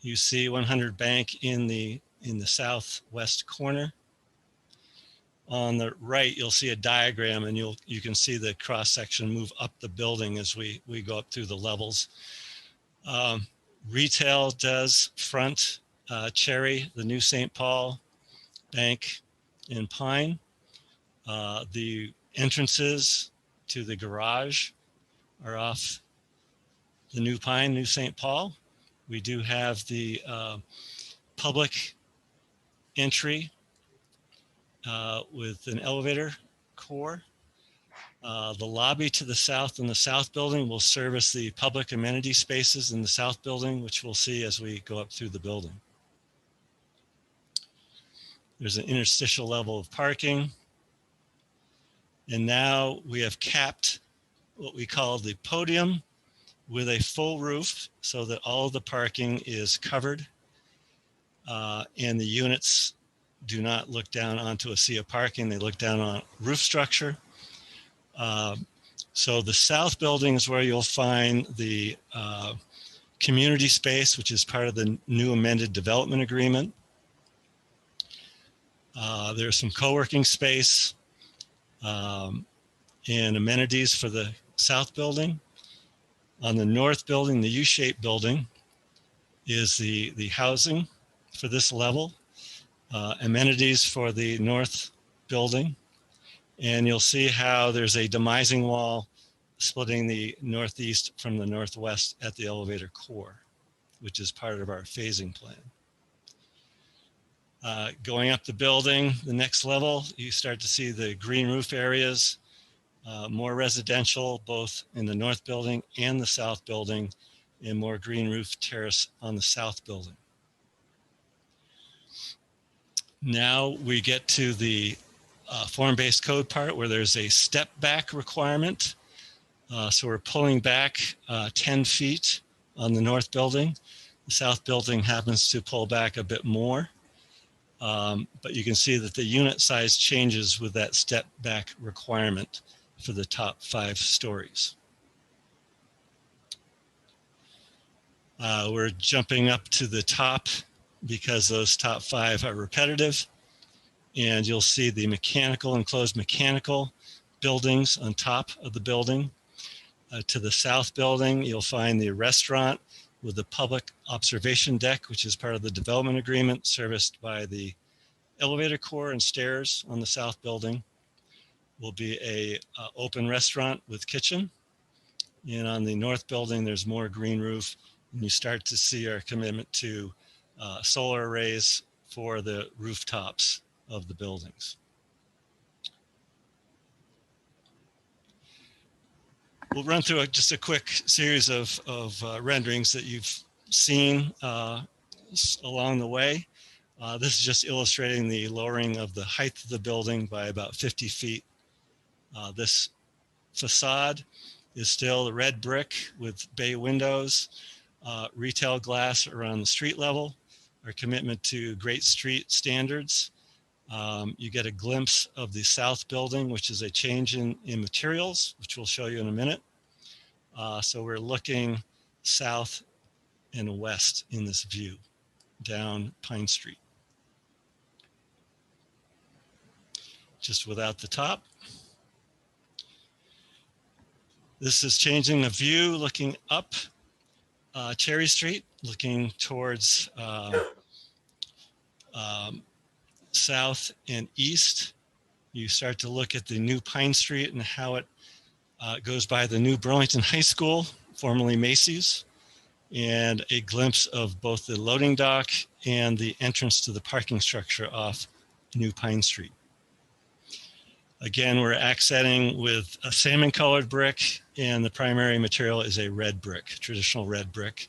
You see 100 Bank in the southwest corner. On the right, you'll see a diagram, and you can see the cross section move up the building as we go up through the levels. Retail does front Cherry, the new St. Paul, Bank, and Pine. The entrances to the garage are off the new Pine, new St. Paul. We do have the public entry with an elevator core. The lobby to the south in the south building will service the public amenity spaces in the south building, which we'll see as we go up through the building. There's an interstitial level of parking. And now we have capped what we call the podium with a full roof so that all of the parking is covered and the units do not look down onto a sea of parking. They look down on roof structure. So the south building is where you'll find the community space, which is part of the new amended development agreement. There's some co-working space and amenities for the south building. On the north building, the U-shaped building, is the housing for this level, amenities for the north building. And you'll see how there's a demising wall splitting the northeast from the northwest at the elevator core, which is part of our phasing plan. Going up the building, the next level, you start to see the green roof areas, more residential, both in the north building and the south building, and more green roof terrace on the south building. Now we get to the form-based code part where there's a step back requirement. So we're pulling back 10 feet on the north building. The south building happens to pull back a bit more. But you can see that the unit size changes with that step back requirement for the top 5 stories. We're jumping up to the top because those top 5 are repetitive. And you'll see the mechanical, enclosed mechanical buildings on top of the building. To the south building, you'll find the restaurant with the public observation deck, which is part of the development agreement, serviced by the elevator core and stairs on the south building. Will be a open restaurant with kitchen. And on the north building, there's more green roof. And you start to see our commitment to solar arrays for the rooftops of the buildings. We'll run through just a quick series of renderings that you've seen along the way. This is just illustrating the lowering of the height of the building by about 50 feet. This facade is still the red brick with bay windows, retail glass around the street level, our commitment to great street standards. You get a glimpse of the south building, which is a change in materials, which we'll show you in a minute. So we're looking south and west in this view down Pine Street. Just without the top. This is changing the view, looking up Cherry Street, looking towards south, and east, you start to look at the new Pine Street and how it goes by the new Burlington High School, formerly Macy's, and a glimpse of both the loading dock and the entrance to the parking structure off New Pine Street. Again, we're accenting with a salmon colored brick, and the primary material is a red brick, traditional red brick.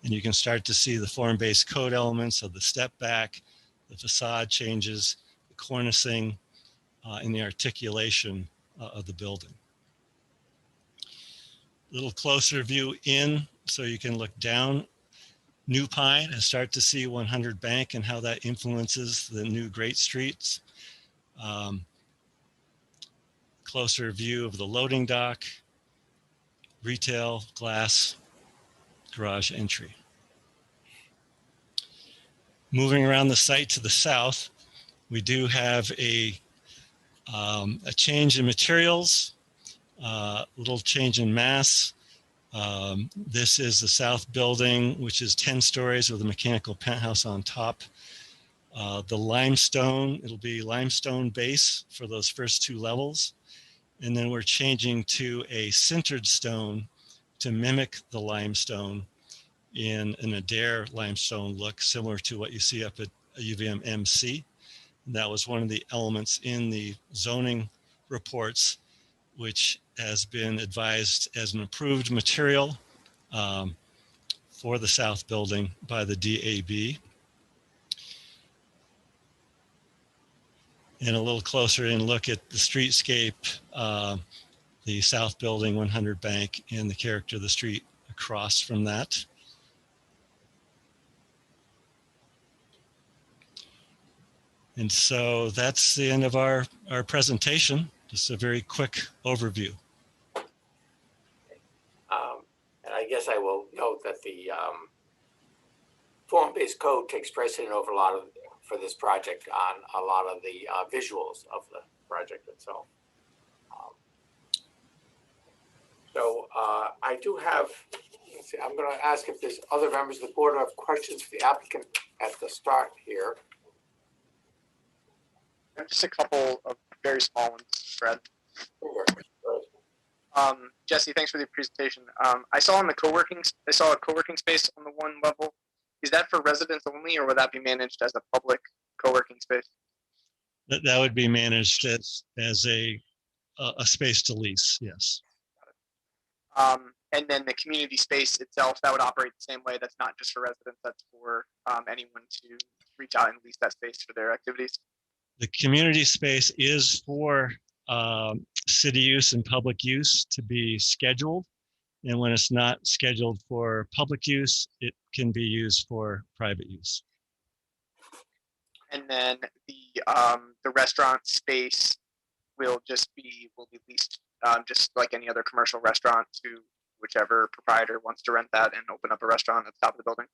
And you can start to see the form-based code elements of the step back, the facade changes, the cornicing, and the articulation of the building. A little closer view in, so you can look down New Pine and start to see 100 Bank and how that influences the new Great Streets. Closer view of the loading dock, retail, glass, garage entry. Moving around the site to the south, we do have a change in materials, little change in mass. This is the south building, which is 10 stories with a mechanical penthouse on top. The limestone, it'll be limestone base for those first 2 levels. And then we're changing to a sintered stone to mimic the limestone in an Adair limestone look, similar to what you see up at UVM MC. And that was one of the elements in the zoning reports, which has been advised as an approved material for the south building by the DAB. And a little closer in look at the streetscape, the south building, 100 Bank, and the character of the street across from that. And so that's the end of our presentation. Just a very quick overview. And I guess I will note that the form-based code takes precedent over for this project on a lot of the visuals of the project itself. So I do have, let's see, I'm going to ask if there's other members of the board who have questions for the applicant at the start here. Just a couple of very small ones, Fred. Jesse, thanks for the presentation. I saw a co-working space on the 1 level. Is that for residents only, or would that be managed as a public co-working space? That would be managed as a space to lease, yes. And then the community space itself, that would operate the same way. That's not just for residents, that's for anyone to reach out and lease that space for their activities. The community space is for city use and public use to be scheduled. And when it's not scheduled for public use, it can be used for private use. And then the restaurant space will be leased just like any other commercial restaurant to whichever proprietor wants to rent that and open up a restaurant at the top of the building.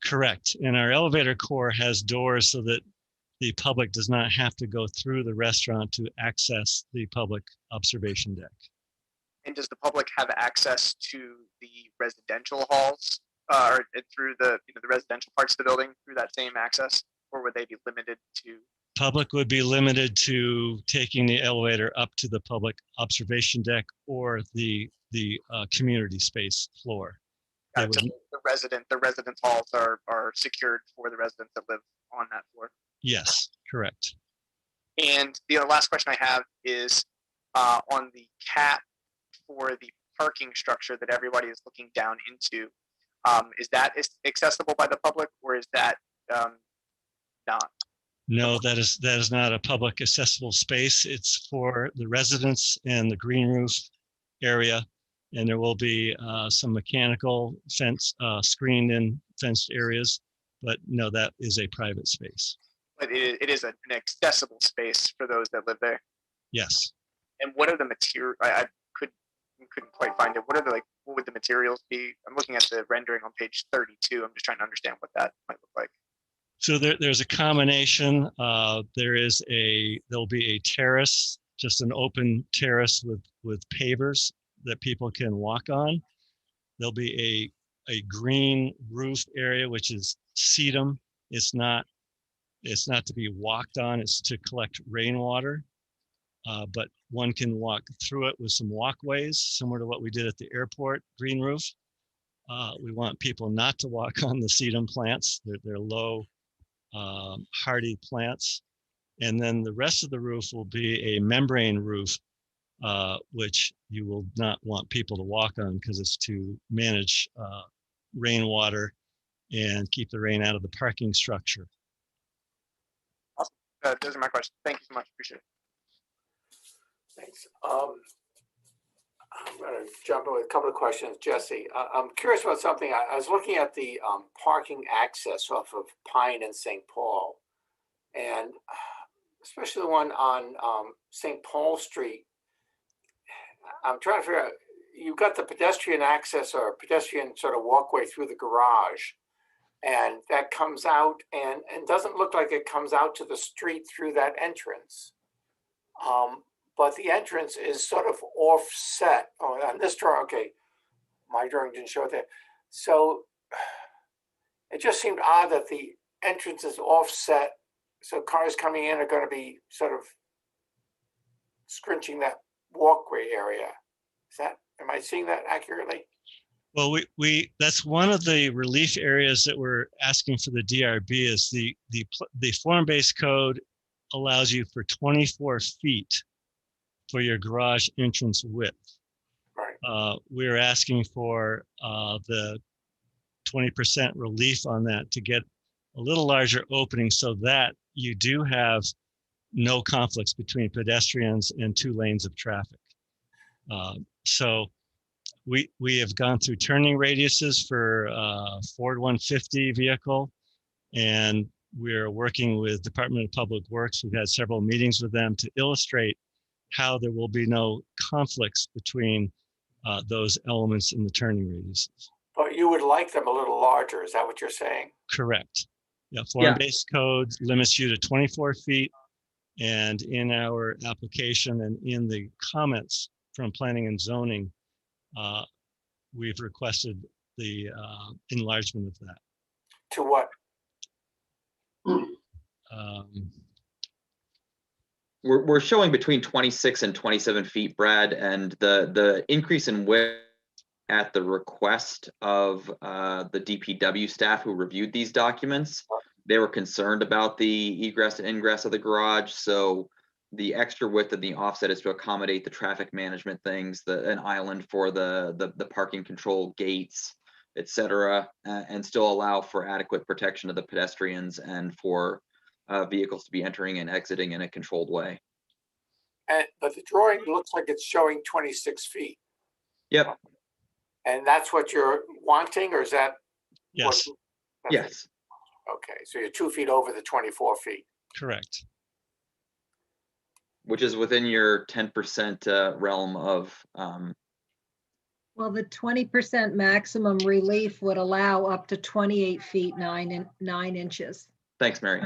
Correct. And our elevator core has doors so that the public does not have to go through the restaurant to access the public observation deck. And does the public have access to the residential halls or through the residential parts of the building through that same access, or would they be limited to? Public would be limited to taking the elevator up to the public observation deck or the community space floor. So the residence halls are secured for the residents that live on that floor. Yes, correct. And the last question I have is on the cap for the parking structure that everybody is looking down into. Is that accessible by the public, or is that not? No, that is not a public accessible space. It's for the residents and the green roof area, and there will be some mechanical fence screened in fenced areas, but no, that is a private space. But it is an accessible space for those that live there. Yes. And what are the material? I couldn't quite find it. What would the materials be? I'm looking at the rendering on page 32. I'm just trying to understand what that might look like. So there's a combination. There'll be a terrace, just an open terrace with pavers that people can walk on. There'll be a green roof area, which is sedum. It's not It's not to be walked on, it's to collect rainwater. But one can walk through it with some walkways, similar to what we did at the airport green roof. We want people not to walk on the sedum plants. They're low, hardy plants. And then the rest of the roof will be a membrane roof, which you will not want people to walk on because it's to manage rainwater and keep the rain out of the parking structure. Those are my questions. Thank you so much. Appreciate it. Thanks. I'm going to jump in with a couple of questions. Jesse, I'm curious about something. I was looking at the parking access off of Pine and St. Paul, and especially the one on St. Paul Street. I'm trying to figure out, you've got the pedestrian access or pedestrian sort of walkway through the garage, and that comes out and doesn't look like it comes out to the street through that entrance. But the entrance is sort of offset. Oh, on this drawing, okay, my drawing didn't show that. So it just seemed odd that the entrance is offset. So cars coming in are going to be sort of scrunching that walkway area. Am I seeing that accurately? Well, that's one of the relief areas that we're asking for the DRB is the form-based code allows you for 24 feet for your garage entrance width. Right. We're asking for the 20% relief on that to get a little larger opening so that you do have no conflicts between pedestrians and 2 lanes of traffic. So we have gone through turning radiuses for Ford 150 vehicle, and we're working with Department of Public Works. We've had several meetings with them to illustrate how there will be no conflicts between those elements in the turning radiuses. But you would like them a little larger, is that what you're saying? Correct. Yeah, form-based code limits you to 24 feet. And in our application and in the comments from planning and zoning, we've requested the enlargement of that. To what? We're showing between 26 and 27 feet, Brad, and the increase in width at the request of the DPW staff who reviewed these documents. They were concerned about the egress and ingress of the garage, so the extra width of the offset is to accommodate the traffic management things, an island for the parking control gates, et cetera, and still allow for adequate protection of the pedestrians and for vehicles to be entering and exiting in a controlled way. But the drawing looks like it's showing 26 feet. Yep. And that's what you're wanting, or is that? Yes. Yes. Okay, so you're 2 feet over the 24 feet. Correct. Which is within your 10% realm of. Well, the 20% maximum relief would allow up to 28 feet 9 inches. Thanks, Mary.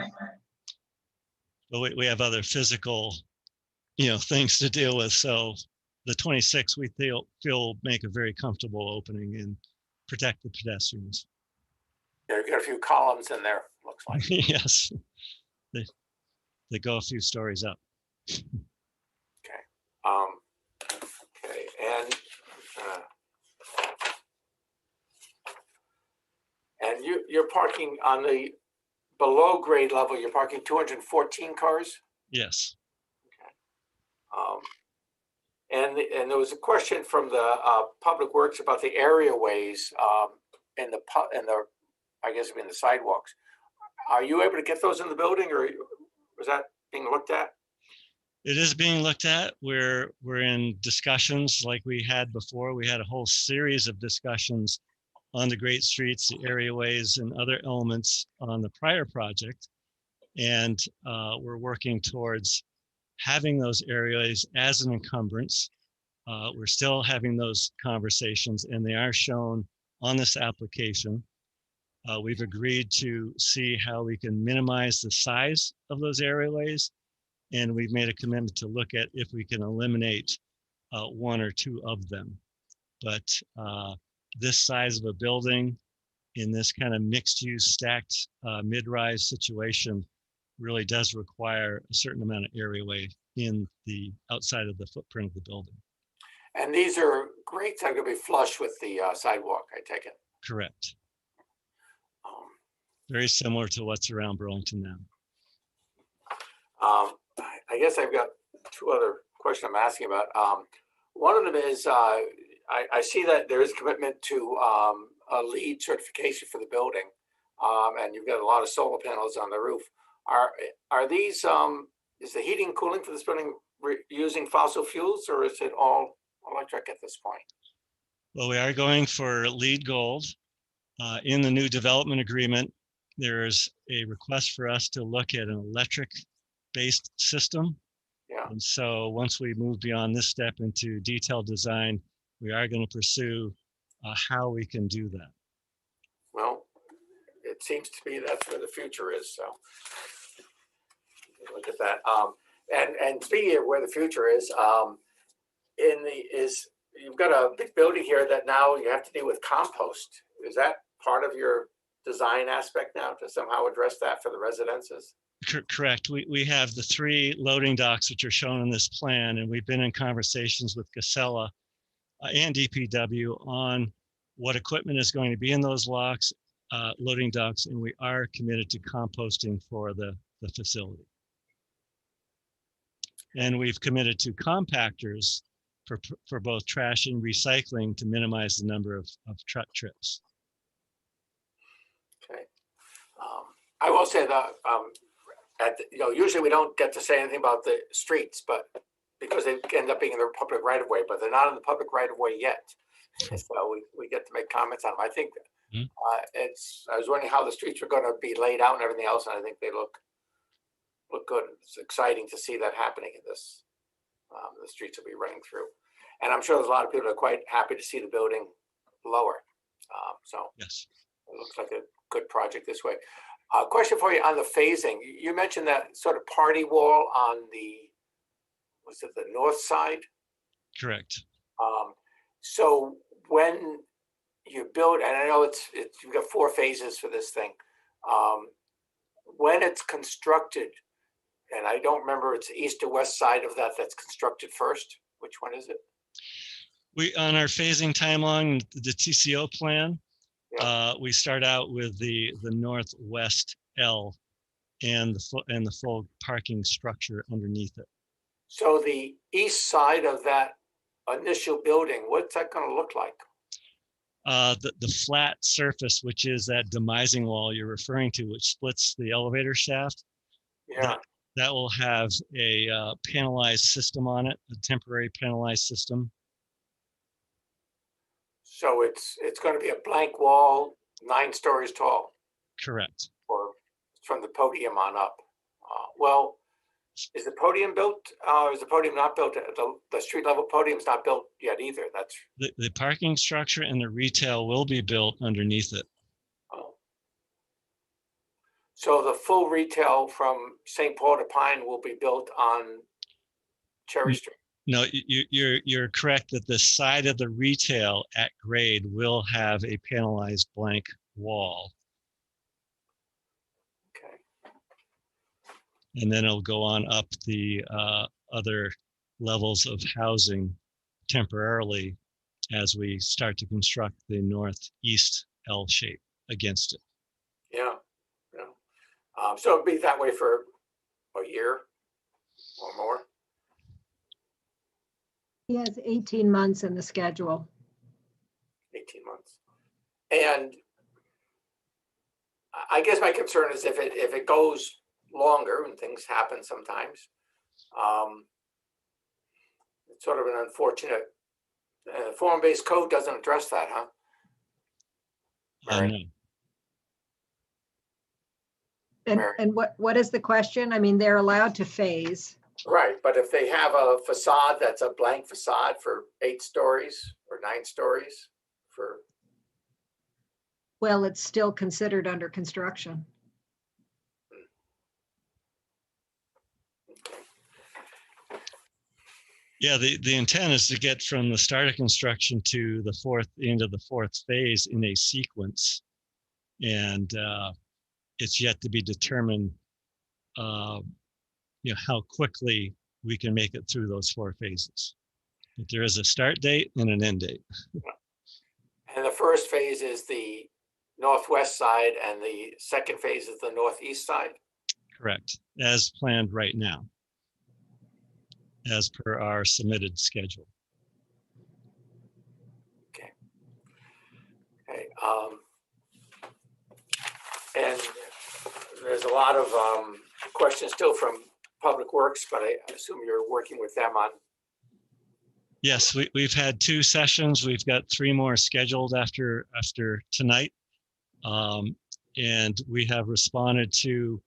But we have other physical, things to deal with. So the 26 we feel make a very comfortable opening and protect the pedestrians. Yeah, you got a few columns in there, looks like. Yes, they go a few stories up. Okay. Okay, and you're parking on the below grade level. You're parking 214 cars. Yes. And there was a question from the Public Works about the areaways and the I guess in the sidewalks. Are you able to get those in the building, or was that being looked at? It is being looked at. We're in discussions like we had before. We had a whole series of discussions on the great streets, the areaways, and other elements on the prior project. And we're working towards having those areaways as an encumbrance. We're still having those conversations, and they are shown on this application. We've agreed to see how we can minimize the size of those areaways, and we've made a commitment to look at if we can eliminate 1 or 2 of them. But this size of a building in this kind of mixed use stacked mid-rise situation really does require a certain amount of areaway in the outside of the footprint of the building. And these are grates that are going to be flush with the sidewalk, I take it. Correct. Um, Very similar to what's around Burlington now. I guess I've got two other questions I'm asking about. One of them is I see that there is commitment to a LEED certification for the building, and you've got a lot of solar panels on the roof. Are these is the heating and cooling for this building using fossil fuels, or is it all electric at this point? Well, we are going for LEED Gold. In the new development agreement, there's a request for us to look at an electric-based system. Yeah. And so once we move beyond this step into detailed design, we are going to pursue how we can do that. Well, it seems to me that's where the future is. So look at that. And speaking of where the future is, you've got a big building here that now you have to deal with compost. Is that part of your design aspect now to somehow address that for the residences? Correct. We have the 3 loading docks which are shown in this plan, and we've been in conversations with Casella and DPW on what equipment is going to be in those loading docks, and we are committed to composting for the facility. And we've committed to compactors for both trash and recycling to minimize the number of truck trips. Okay. I will say that usually we don't get to say anything about the streets, but because they end up being in the public right of way, but they're not in the public right of way yet. So we get to make comments on them. I think I was wondering how the streets were going to be laid out and everything else, and I think they look good. It's exciting to see that happening in this. The streets will be running through, and I'm sure there's a lot of people that are quite happy to see the building lower. So yes, it looks like a good project this way. Question for you on the phasing. You mentioned that sort of party wall on was it the north side? Correct. So when you build, and I know you've got 4 phases for this thing. When it's constructed, and I don't remember, it's east or west side of that's constructed first. Which one is it? On our phasing timeline, the TCO plan, we start out with the northwest L and the full parking structure underneath it. So the east side of that initial building, what's that going to look like? The flat surface, which is that demising wall you're referring to, which splits the elevator shaft. Yeah. That will have a panelized system on it, a temporary panelized system. So it's going to be a blank wall, 9 stories tall. Correct. Or from the podium on up. Well, is the podium built? Is the podium not built? The street level podium's not built yet either. That's the parking structure and the retail will be built underneath it. Oh. So the full retail from St. Paul to Pine will be built on Cherry Street. No, you're correct that the side of the retail at grade will have a panelized blank wall. Okay. And then it'll go on up the other levels of housing temporarily as we start to construct the northeast L shape against it. Yeah. So it'll be that way for a year or more. He has 18 months in the schedule. 18 months. And I guess my concern is if it goes longer, and things happen sometimes, it's sort of an unfortunate, form-based code doesn't address that, huh? No. And what is the question? I mean, they're allowed to phase. Right, but if they have a facade that's a blank facade for 8 stories or 9 stories for. Well, it's still considered under construction. Yeah, the intent is to get from the start of construction to the end of the 4th phase in a sequence. And it's yet to be determined how quickly we can make it through those 4 phases. But there is a start date and an end date. And the first phase is the northwest side and the second phase is the northeast side? Correct, as planned right now, as per our submitted schedule. Okay, and there's a lot of questions still from Public Works, but I assume you're working with them on. Yes, we've had 2 sessions. We've got 3 more scheduled after tonight. And we have responded to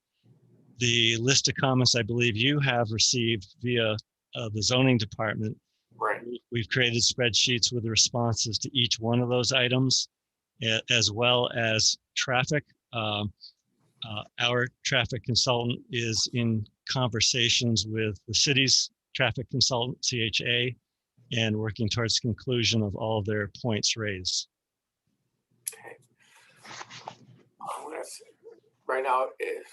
the list of comments I believe you have received via the zoning department. Right. We've created spreadsheets with responses to each one of those items, as well as traffic. Our traffic consultant is in conversations with the city's traffic consultant, CHA, and working towards conclusion of all of their points raised. Okay. Right now, if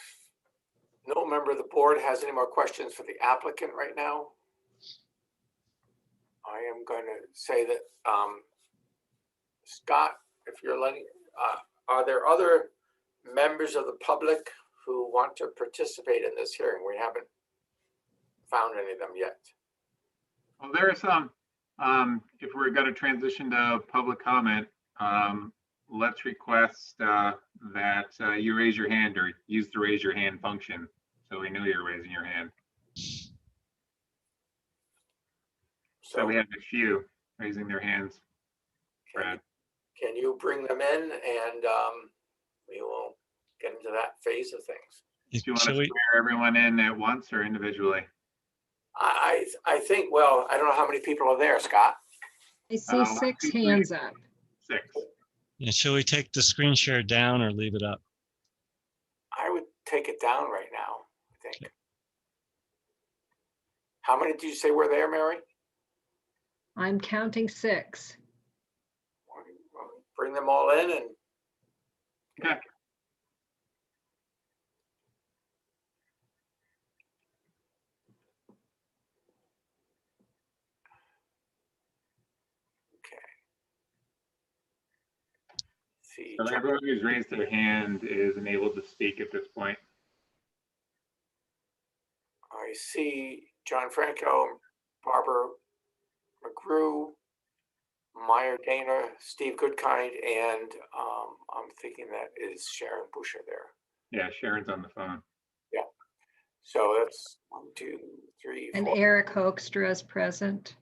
no member of the board has any more questions for the applicant right now, I am going to say that, Scott, if you're letting, are there other members of the public who want to participate in this hearing? We haven't found any of them yet. Well, there are some. If we're going to transition to public comment, let's request that you raise your hand or use the raise your hand function so we know you're raising your hand. So we have a few raising their hands. Brad. Can you bring them in and we will get into that phase of things? Do you want to swear everyone in at once or individually? I think, well, I don't know how many people are there, Scott. I see 6 hands up. 6. Yeah, shall we take the screen share down or leave it up? I would take it down right now, I think. Okay. How many did you say were there, Mary? I'm counting 6. Bring them all in and. Okay. So everyone who's raised their hand is enabled to speak at this point. I see John Franco, Barbara McGrew, Meyer Dana, Steve Goodkind, and I'm thinking that is Sharon Busher there. Yeah, Sharon's on the phone. Yeah. So that's 1, 2, 3, 4. And Eric Hoekstra is present.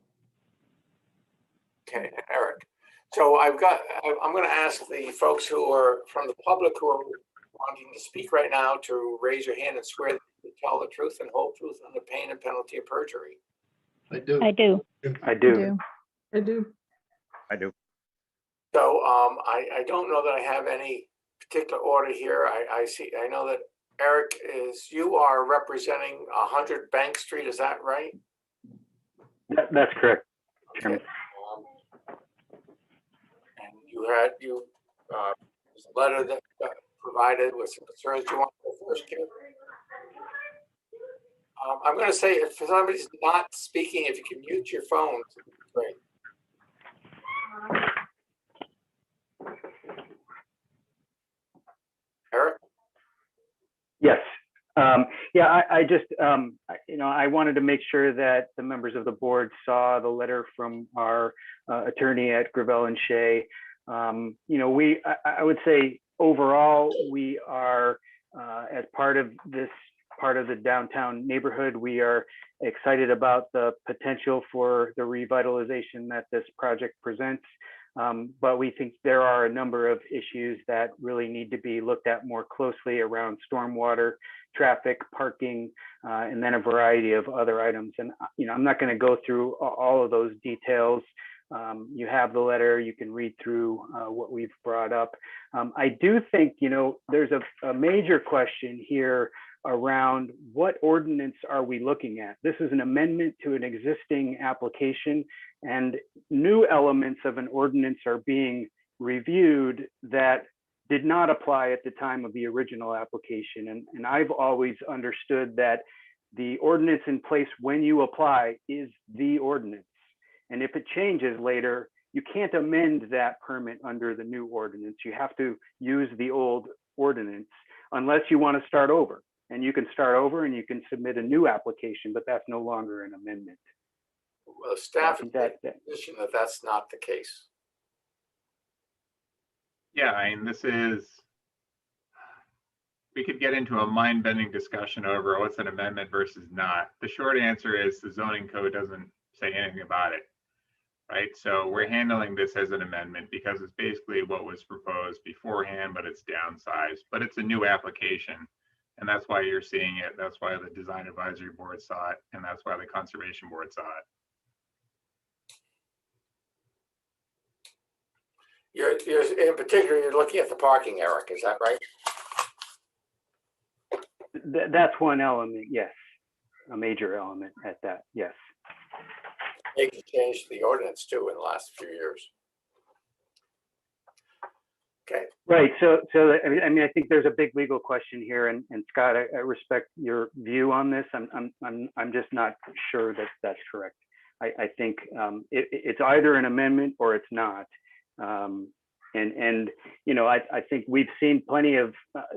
Okay, Eric. So I'm going to ask the folks who are from the public who are wanting to speak right now to raise your hand and swear to tell the truth and whole truth under pain and penalty of perjury. I do. I do. I do. I do. I do. So I don't know that I have any particular order here. I know that Eric you are representing 100 Bank Street. Is that right? That's correct, Chairman. Okay. There's a letter that provided with some concerns. Do you want to go first, Kim? I'm going to say if somebody's not speaking, if you can mute your phone, great. Eric? Yes. Yeah, I just, I wanted to make sure that the members of the board saw the letter from our attorney at Gravel and Shea. I would say overall, we are, as part of the downtown neighborhood, we are excited about the potential for the revitalization that this project presents. But we think there are a number of issues that really need to be looked at more closely around stormwater, traffic, parking, and then a variety of other items. And, I'm not going to go through all of those details. You have the letter, you can read through what we've brought up. I do think, there's a major question here around what ordinance are we looking at? This is an amendment to an existing application, and new elements of an ordinance are being reviewed that did not apply at the time of the original application. And I've always understood that the ordinance in place when you apply is the ordinance. And if it changes later, you can't amend that permit under the new ordinance. You have to use the old ordinance unless you want to start over. And you can start over and you can submit a new application, but that's no longer an amendment. Well, staff is that position that that's not the case. Yeah, I mean, we could get into a mind-bending discussion over what's an amendment versus not. The short answer is the zoning code doesn't say anything about it, right? So we're handling this as an amendment because it's basically what was proposed beforehand, but it's downsized, but it's a new application. And that's why you're seeing it. That's why the design advisory board saw it. And that's why the conservation board saw it. You're in particular, you're looking at the parking, Eric, is that right? That's one element, yes. A major element at that, yes. They can change the ordinance too in the last few years. Okay. Right. So I mean, I think there's a big legal question here, and Scott, I respect your view on this. I'm just not sure that that's correct. I think it's either an amendment or it's not. And you know, I think we've seen plenty of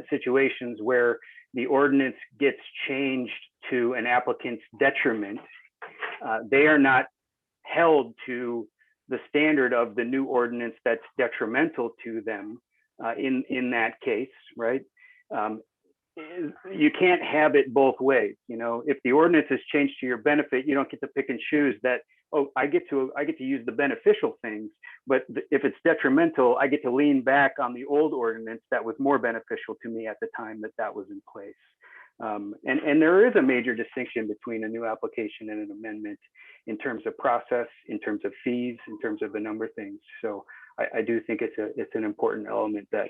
situations where the ordinance gets changed to an applicant's detriment. They are not held to the standard of the new ordinance that's detrimental to them in that case, right? You can't have it both ways. You know, if the ordinance is changed to your benefit, you don't get to pick and choose that, oh, I get to use the beneficial things, but if it's detrimental, I get to lean back on the old ordinance that was more beneficial to me at the time that was in place. And there is a major distinction between a new application and an amendment in terms of process, in terms of fees, in terms of a number of things. So I do think it's an important element that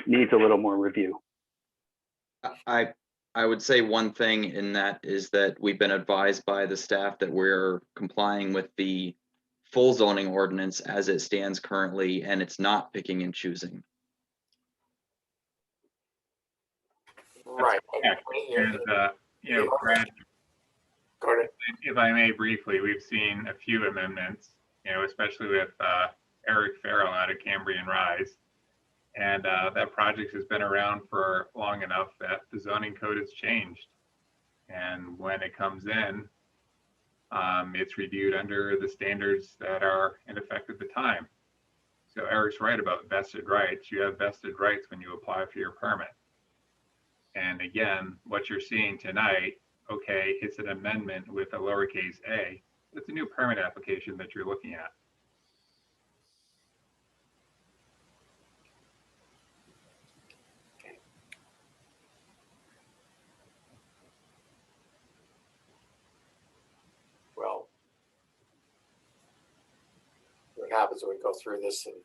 needs a little more review. I would say one thing in that is that we've been advised by the staff that we're complying with the full zoning ordinance as it stands currently, and it's not picking and choosing. Right. And, you know, Brad, if I may briefly, we've seen a few amendments, you know, especially with Eric Farrell out of Cambrian Rise. And that project has been around for long enough that the zoning code has changed. And when it comes in, it's reviewed under the standards that are in effect at the time. So Eric's right about vested rights. You have vested rights when you apply for your permit. And again, what you're seeing tonight, okay, it's an amendment with a lowercase a. It's a new permit application that you're looking at. Well, what happens when we go through this and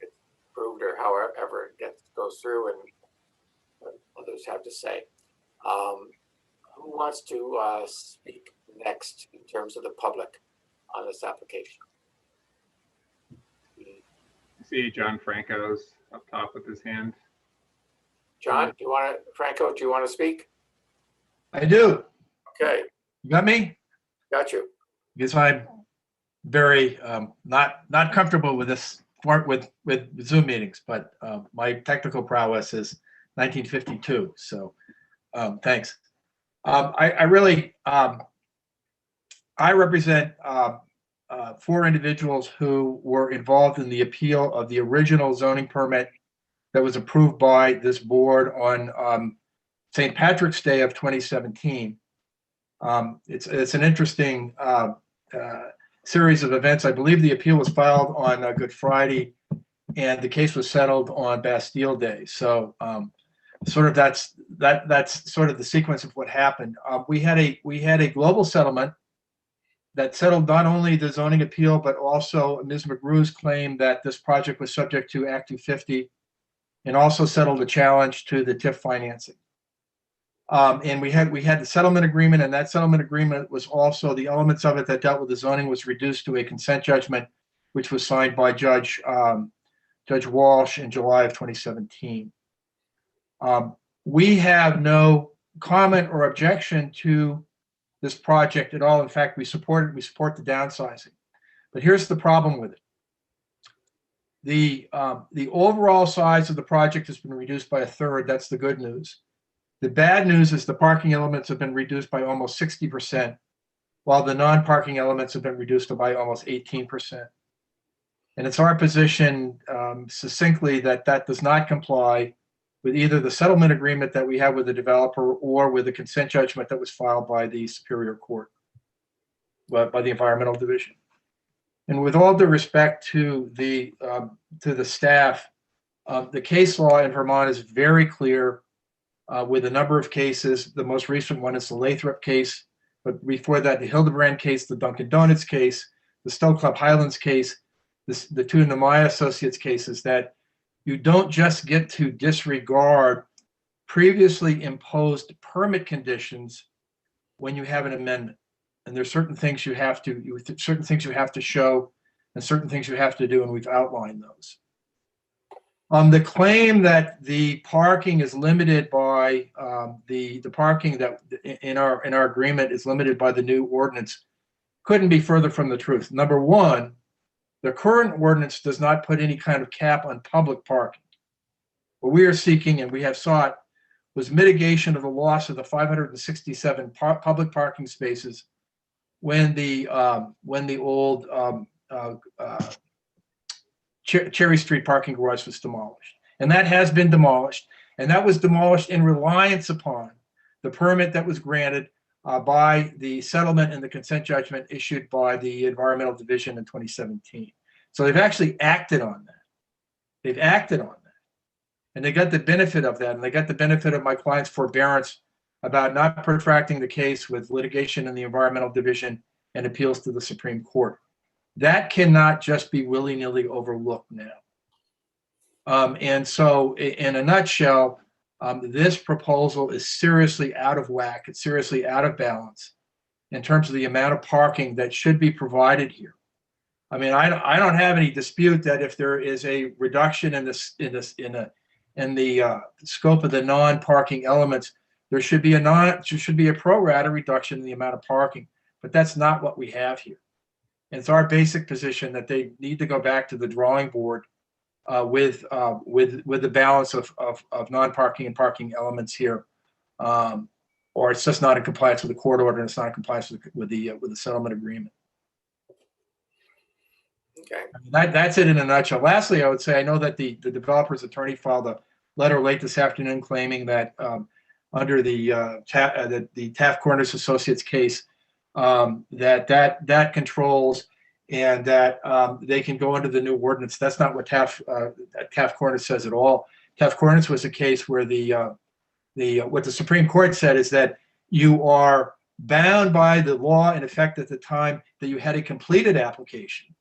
get approved or however it goes through and what others have to say. Who wants to speak next in terms of the public on this application? See John Franco's up top with his hand. John, Franco, do you want to speak? I do. Okay. You got me? Got you. Because I'm very not comfortable with this with Zoom meetings, but my technical prowess is 1952. So thanks. I really I represent 4 individuals who were involved in the appeal of the original zoning permit that was approved by this board on St. Patrick's Day of 2017. It's an interesting series of events. I believe the appeal was filed on Good Friday, and the case was settled on Bastille Day. So sort of that's sort of the sequence of what happened. We had a global settlement that settled not only the zoning appeal, but also Ms. McGrew's claim that this project was subject to Act 250, and also settled a challenge to the TIF financing. And we had the settlement agreement, and that settlement agreement was also the elements of it that dealt with the zoning was reduced to a consent judgment, which was signed by Judge Judge Walsh in July of 2017. We have no comment or objection to this project at all. In fact, we support it. We support the downsizing. But here's the problem with it. The overall size of the project has been reduced by 1/3. That's the good news. The bad news is the parking elements have been reduced by almost 60%, while the non-parking elements have been reduced by almost 18%. And it's our position succinctly that that does not comply with either the settlement agreement that we have with the developer or with the consent judgment that was filed by the Superior Court, by the Environmental Division. And with all due respect to the staff, the case law in Vermont is very clear with a number of cases. The most recent one is the Lathrop case, but before that, the Hildebrand case, the Dunkin' Donuts case, the Stowe Club Highlands case, the two Nemaya Associates cases, that you don't just get to disregard previously imposed permit conditions when you have an amendment. And there's certain things you have to show and certain things you have to do, and we've outlined those. The claim that the parking is limited by the parking that in our agreement is limited by the new ordinance couldn't be further from the truth. Number one, the current ordinance does not put any kind of cap on public parking. What we are seeking, and we have sought, was mitigation of the loss of the 567 public parking spaces when the old Cherry Street parking garage was demolished. And that has been demolished. And that was demolished in reliance upon the permit that was granted by the settlement and the consent judgment issued by the Environmental Division in 2017. So they've actually acted on that. They've acted on that. And they got the benefit of that. And they got the benefit of my client's forbearance about not protracting the case with litigation in the Environmental Division and appeals to the Supreme Court. That cannot just be willy-nilly overlooked now. And so in a nutshell, this proposal is seriously out of whack. It's seriously out of balance in terms of the amount of parking that should be provided here. I mean, I don't have any dispute that if there is a reduction in the scope of the non-parking elements, there should be a pro rata reduction in the amount of parking. But that's not what we have here. And it's our basic position that they need to go back to the drawing board with the balance of non-parking and parking elements here, or it's just not in compliance with the court order, and it's not in compliance with the settlement agreement. Okay. That's it in a nutshell. Lastly, I would say I know that the developer's attorney filed a letter late this afternoon claiming that under the Taft Corners Associates case, that controls and that they can go under the new ordinance. That's not what Taft Corners says at all. Taft Corners was a case where what the Supreme Court said is that you are bound by the law in effect at the time that you had a completed application.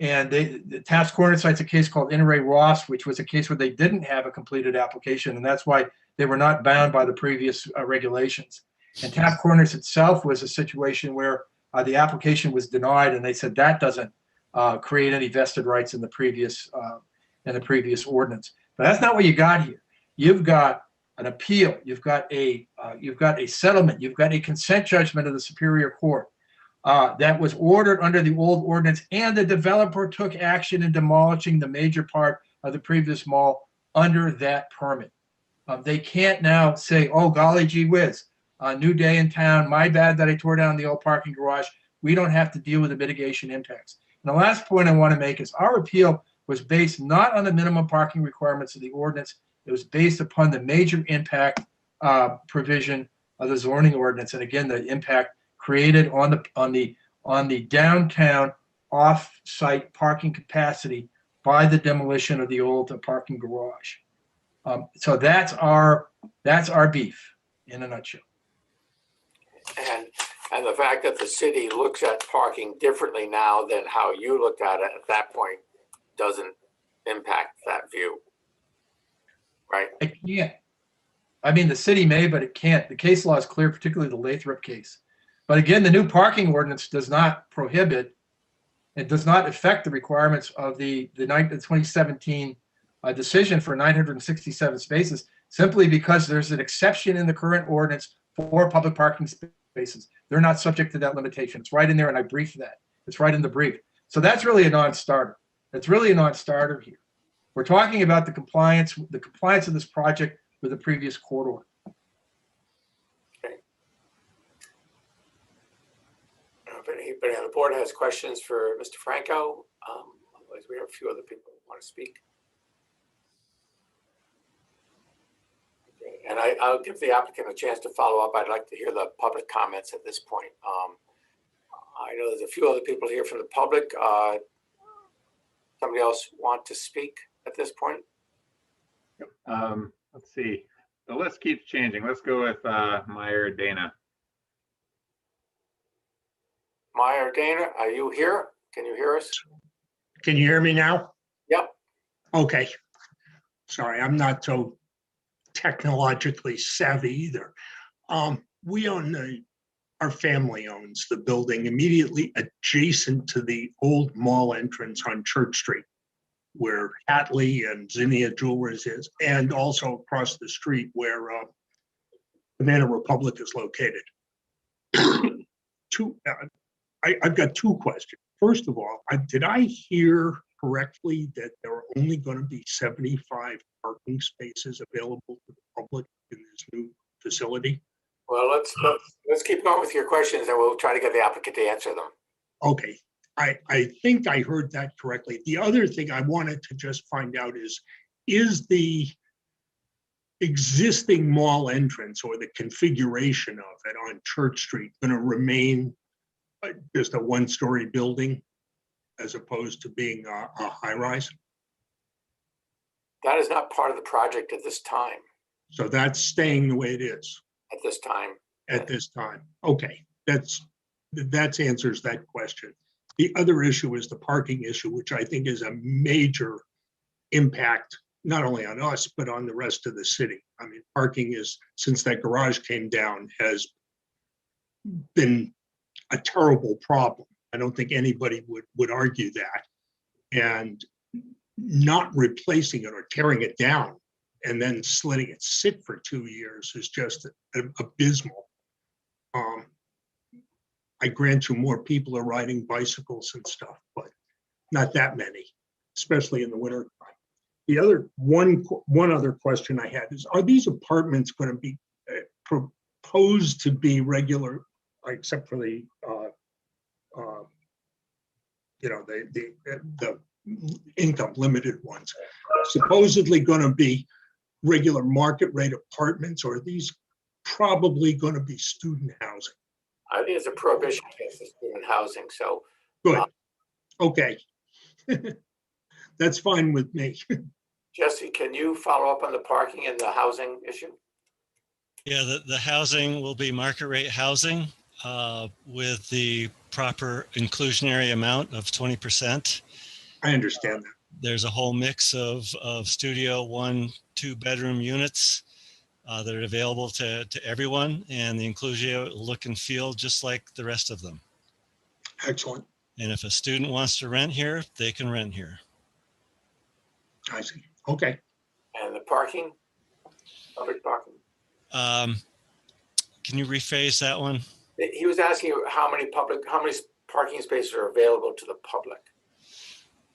And the Taft Corners cites a case called In re Ross, which was a case where they didn't have a completed application, and that's why they were not bound by the previous regulations. And Taft Corners itself was a situation where the application was denied, and they said that doesn't create any vested rights in the previous ordinance. But that's not what you got here. You've got an appeal. You've got a settlement. You've got a consent judgment of the Superior Court that was ordered under the old ordinance, and the developer took action in demolishing the major part of the previous mall under that permit. They can't now say, "Oh, golly gee whiz. New day in town. My bad that I tore down the old parking garage. We don't have to deal with the mitigation impacts." And the last point I want to make is our appeal was based not on the minimum parking requirements of the ordinance. It was based upon the major impact provision of the zoning ordinance. And again, the impact created on the downtown off-site parking capacity by the demolition of the old parking garage. So that's our beef in a nutshell. And the fact that the city looks at parking differently now than how you looked at it at that point doesn't impact that view, right? It can't. I mean, the city may, but it can't. The case law is clear, particularly the Lathrop case. But again, the new parking ordinance does not prohibit It does not affect the requirements of the 2017 decision for 967 spaces, simply because there's an exception in the current ordinance for public parking spaces. They're not subject to that limitation. It's right in there, and I briefed that. It's right in the brief. So that's really a non-starter. That's really a non-starter here. We're talking about the compliance of this project with the previous court order. If anybody on the board has questions for Mr. Franco, otherwise we have a few other people who want to speak. Okay. And I'll give the applicant a chance to follow up. I'd like to hear the public comments at this point. I know there's a few other people here from the public. Somebody else want to speak at this point? Let's see. The list keeps changing. Let's go with Meyer Dana. Meyer Dana, are you here? Can you hear us? Can you hear me now? Yep. Okay. Sorry, I'm not so technologically savvy either. We own our family owns the building immediately adjacent to the old mall entrance on Church Street, where Hatley and Zinnia Jewelers is, and also across the street where Banana Republic is located. I've got two questions. First of all, did I hear correctly that there are only going to be 75 parking spaces available to the public in this new facility? Well, let's keep going with your questions, and we'll try to get the applicant to answer them. Okay, I think I heard that correctly. The other thing I wanted to just find out is the existing mall entrance or the configuration of it on Church Street going to remain just a one-story building as opposed to being a high-rise? That is not part of the project at this time. So that's staying the way it is? At this time. At this time. Okay, that answers that question. The other issue is the parking issue, which I think is a major impact, not only on us, but on the rest of the city. I mean, parking is, since that garage came down, has been a terrible problem. I don't think anybody would argue that. And not replacing it or tearing it down and then letting it sit for 2 years is just abysmal. I grant you more people are riding bicycles and stuff, but not that many, especially in the winter time. The other one other question I had is, are these apartments going to be proposed to be regular, except for the the income limited ones, supposedly going to be regular market rate apartments, or are these probably going to be student housing? I think it's a prohibition against student housing, so. Good. Okay. That's fine with me. Jesse, can you follow up on the parking and the housing issue? Yeah, the housing will be market rate housing with the proper inclusionary amount of 20%. I understand that. There's a whole mix of studio 1-2 bedroom units that are available to everyone, and the inclusion will look and feel just like the rest of them. Excellent. And if a student wants to rent here, they can rent here. I see. Okay. And the parking, public parking? Can you rephrase that one? He was asking how many parking spaces are available to the public?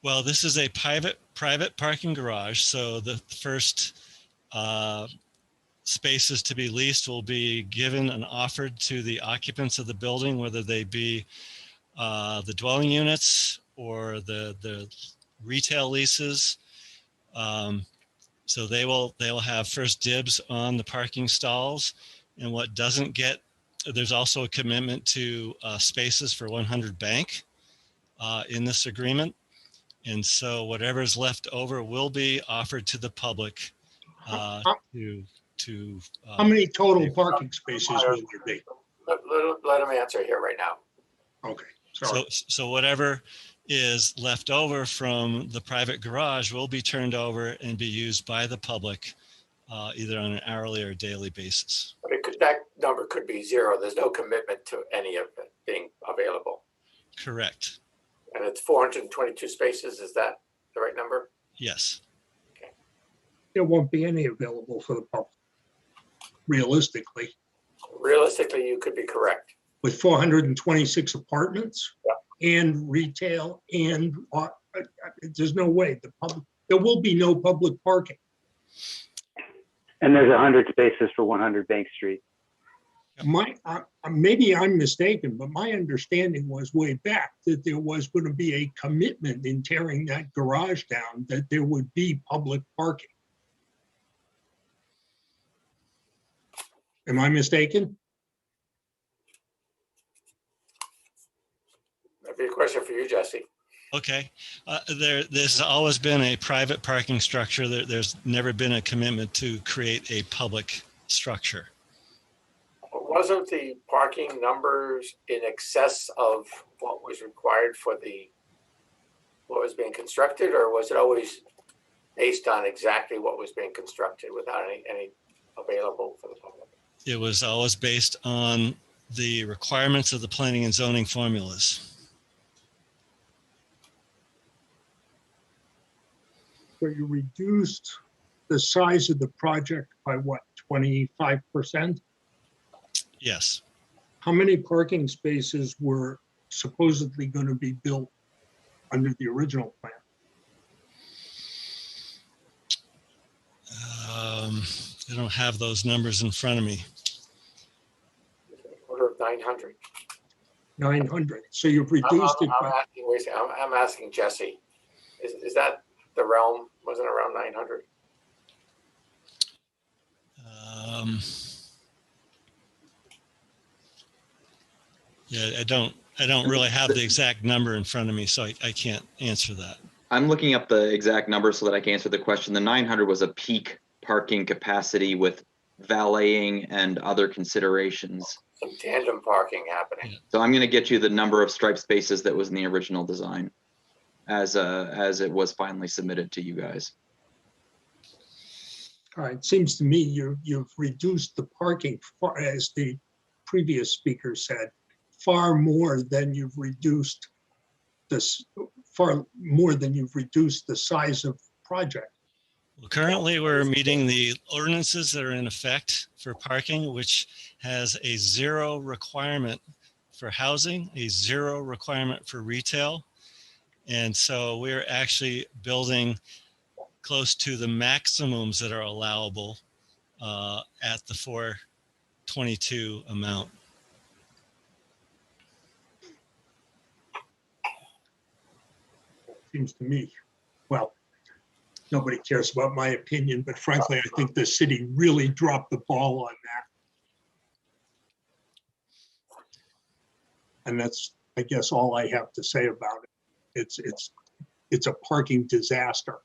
Well, this is a private parking garage, so the first spaces to be leased will be given and offered to the occupants of the building, whether they be the dwelling units or the retail leases. So they will have first dibs on the parking stalls. And what doesn't get, there's also a commitment to spaces for 100 Bank in this agreement. And so whatever's left over will be offered to the public how many total parking spaces will there be? Let him answer here right now. Okay. Sorry. So whatever is left over from the private garage will be turned over and be used by the public either on an hourly or daily basis. But that number could be zero. There's no commitment to any of it being available. Correct. And And it's 422 spaces, is that the right number? Yes. There won't be any available for the public. Realistically, Realistically, you could be correct. with 426 apartments and retail and there's no way there will be no public parking. And there's 100 spaces for 100 Bank Street. Maybe I'm mistaken, but my understanding was way back that there was going to be a commitment in tearing that garage down, that there would be public parking. Am I mistaken? That'd be a question for you, Jesse. Okay. There's always been a private parking structure. There's never been a commitment to create a public structure. Wasn't the parking numbers in excess of what was required for what was being constructed, or was it always based on exactly what was being constructed without any available for the public? It was always based on the requirements of the planning and zoning formulas. Where you reduced the size of the project by what, 25%? Yes. How many parking spaces were supposedly going to be built under the original plan? I don't have those numbers in front of me. Order of 900. 900. So you've reduced it. I'm asking Jesse. Is that the realm? Wasn't it around 900? Yeah, I don't really have the exact number in front of me, so I can't answer that. I'm looking up the exact number so that I can answer the question. The 900 was a peak parking capacity with valeting and other considerations. Some tandem parking happening. So I'm going to get you the number of striped spaces that was in the original design as it was finally submitted to you guys. All right, seems to me you've reduced the parking, as the previous speaker said, far more than you've reduced the size of the project. Well, currently, we're meeting the ordinances that are in effect for parking, which has a 0 requirement for housing, a 0 requirement for retail. And so we're actually building close to the maximums that are allowable at the 422 amount. Seems to me, well, nobody cares about my opinion, but frankly, I think the city really dropped the ball on that. And that's, I guess, all I have to say about it. It's a parking disaster.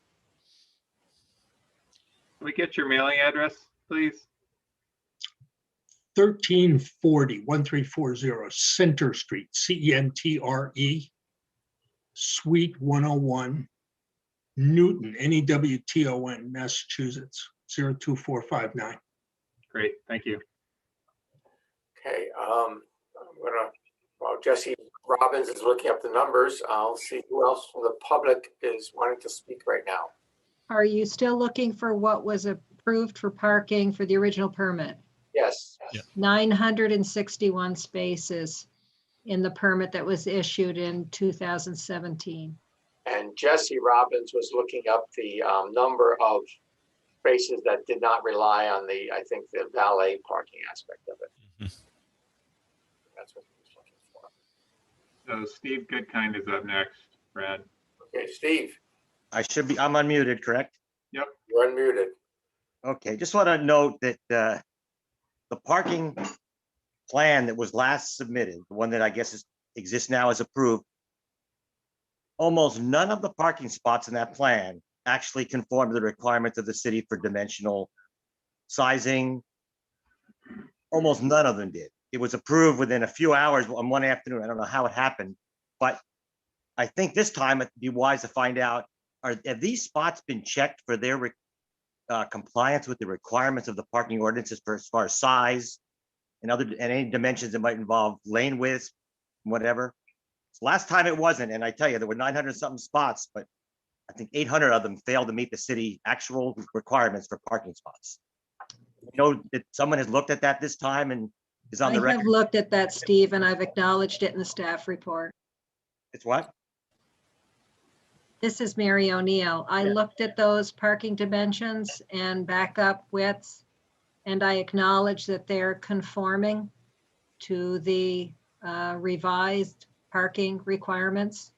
Can we get your mailing address, please? 1340 Center Street, CENTRE, Suite 101, Newton, NEWTON, Massachusetts, 02459. Great, thank you. Okay, while Jesse Robbins is looking up the numbers, I'll see who else from the public is wanting to speak right now. Are you still looking for what was approved for parking for the original permit? Yes. 961 spaces in the permit that was issued in 2017. And Jesse Robbins was looking up the number of spaces that did not rely on I think the valet parking aspect of it. That's what he was looking for. So Steve Goodkind is up next, Brad. Okay, Steve. I'm unmuted, correct? Yep. You're unmuted. Okay, just want to note that the parking plan that was last submitted, the one that I guess exists now as approved, almost none of the parking spots in that plan actually conform to the requirements of the city for dimensional sizing. Almost none of them did. It was approved within a few hours on one afternoon. I don't know how it happened, but I think this time it'd be wise to find out, have these spots been checked for their compliance with the requirements of the parking ordinances for as far as size and any dimensions that might involve lane widths, whatever? Last time it wasn't, and I tell you, there were 900 something spots, but I think 800 of them failed to meet the city actual requirements for parking spots. You know, that someone has looked at that this time and is on I the have record. looked at that, Steve, and I've acknowledged it in the staff report. It's what? This is Mary O'Neill. I Yeah. looked at those parking dimensions and backup widths, and I acknowledge that they're conforming to the revised parking requirements.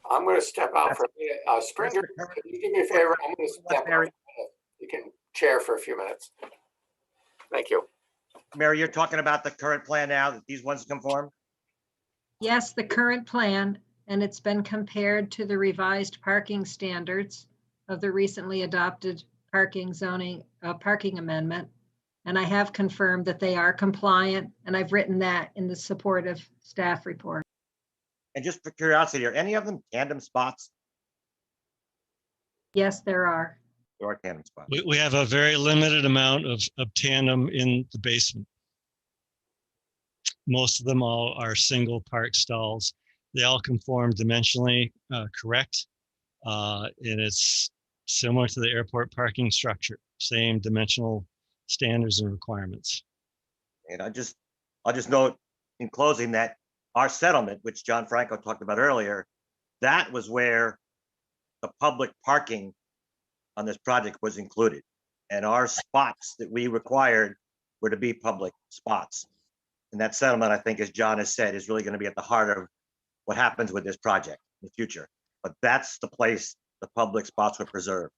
I'm going to step out for a minute. Springer, can you do me a favor? I'm going to step out. You can chair for a few minutes. Thank you. Mary, you're talking about the current plan now, that these ones conform? Yes, the current plan, and it's been compared to the revised parking standards of the recently adopted parking zoning, parking amendment. And I have confirmed that they are compliant, and I've written that in the supportive staff report. And just for curiosity, are any of them tandem spots? Yes, there are. There are tandem spots. We have a very limited amount of tandem in the basement. Most of them all are single park stalls. They all conform dimensionally correct. And it's similar to the airport parking structure, same dimensional standards and requirements. And I'll just note in closing that our settlement, which John Franco talked about earlier, that was where the public parking on this project was included. And our spots that we required were to be public spots. And that settlement, I think, as John has said, is really going to be at the heart of what happens with this project in the future. But that's the place the public spots were preserved.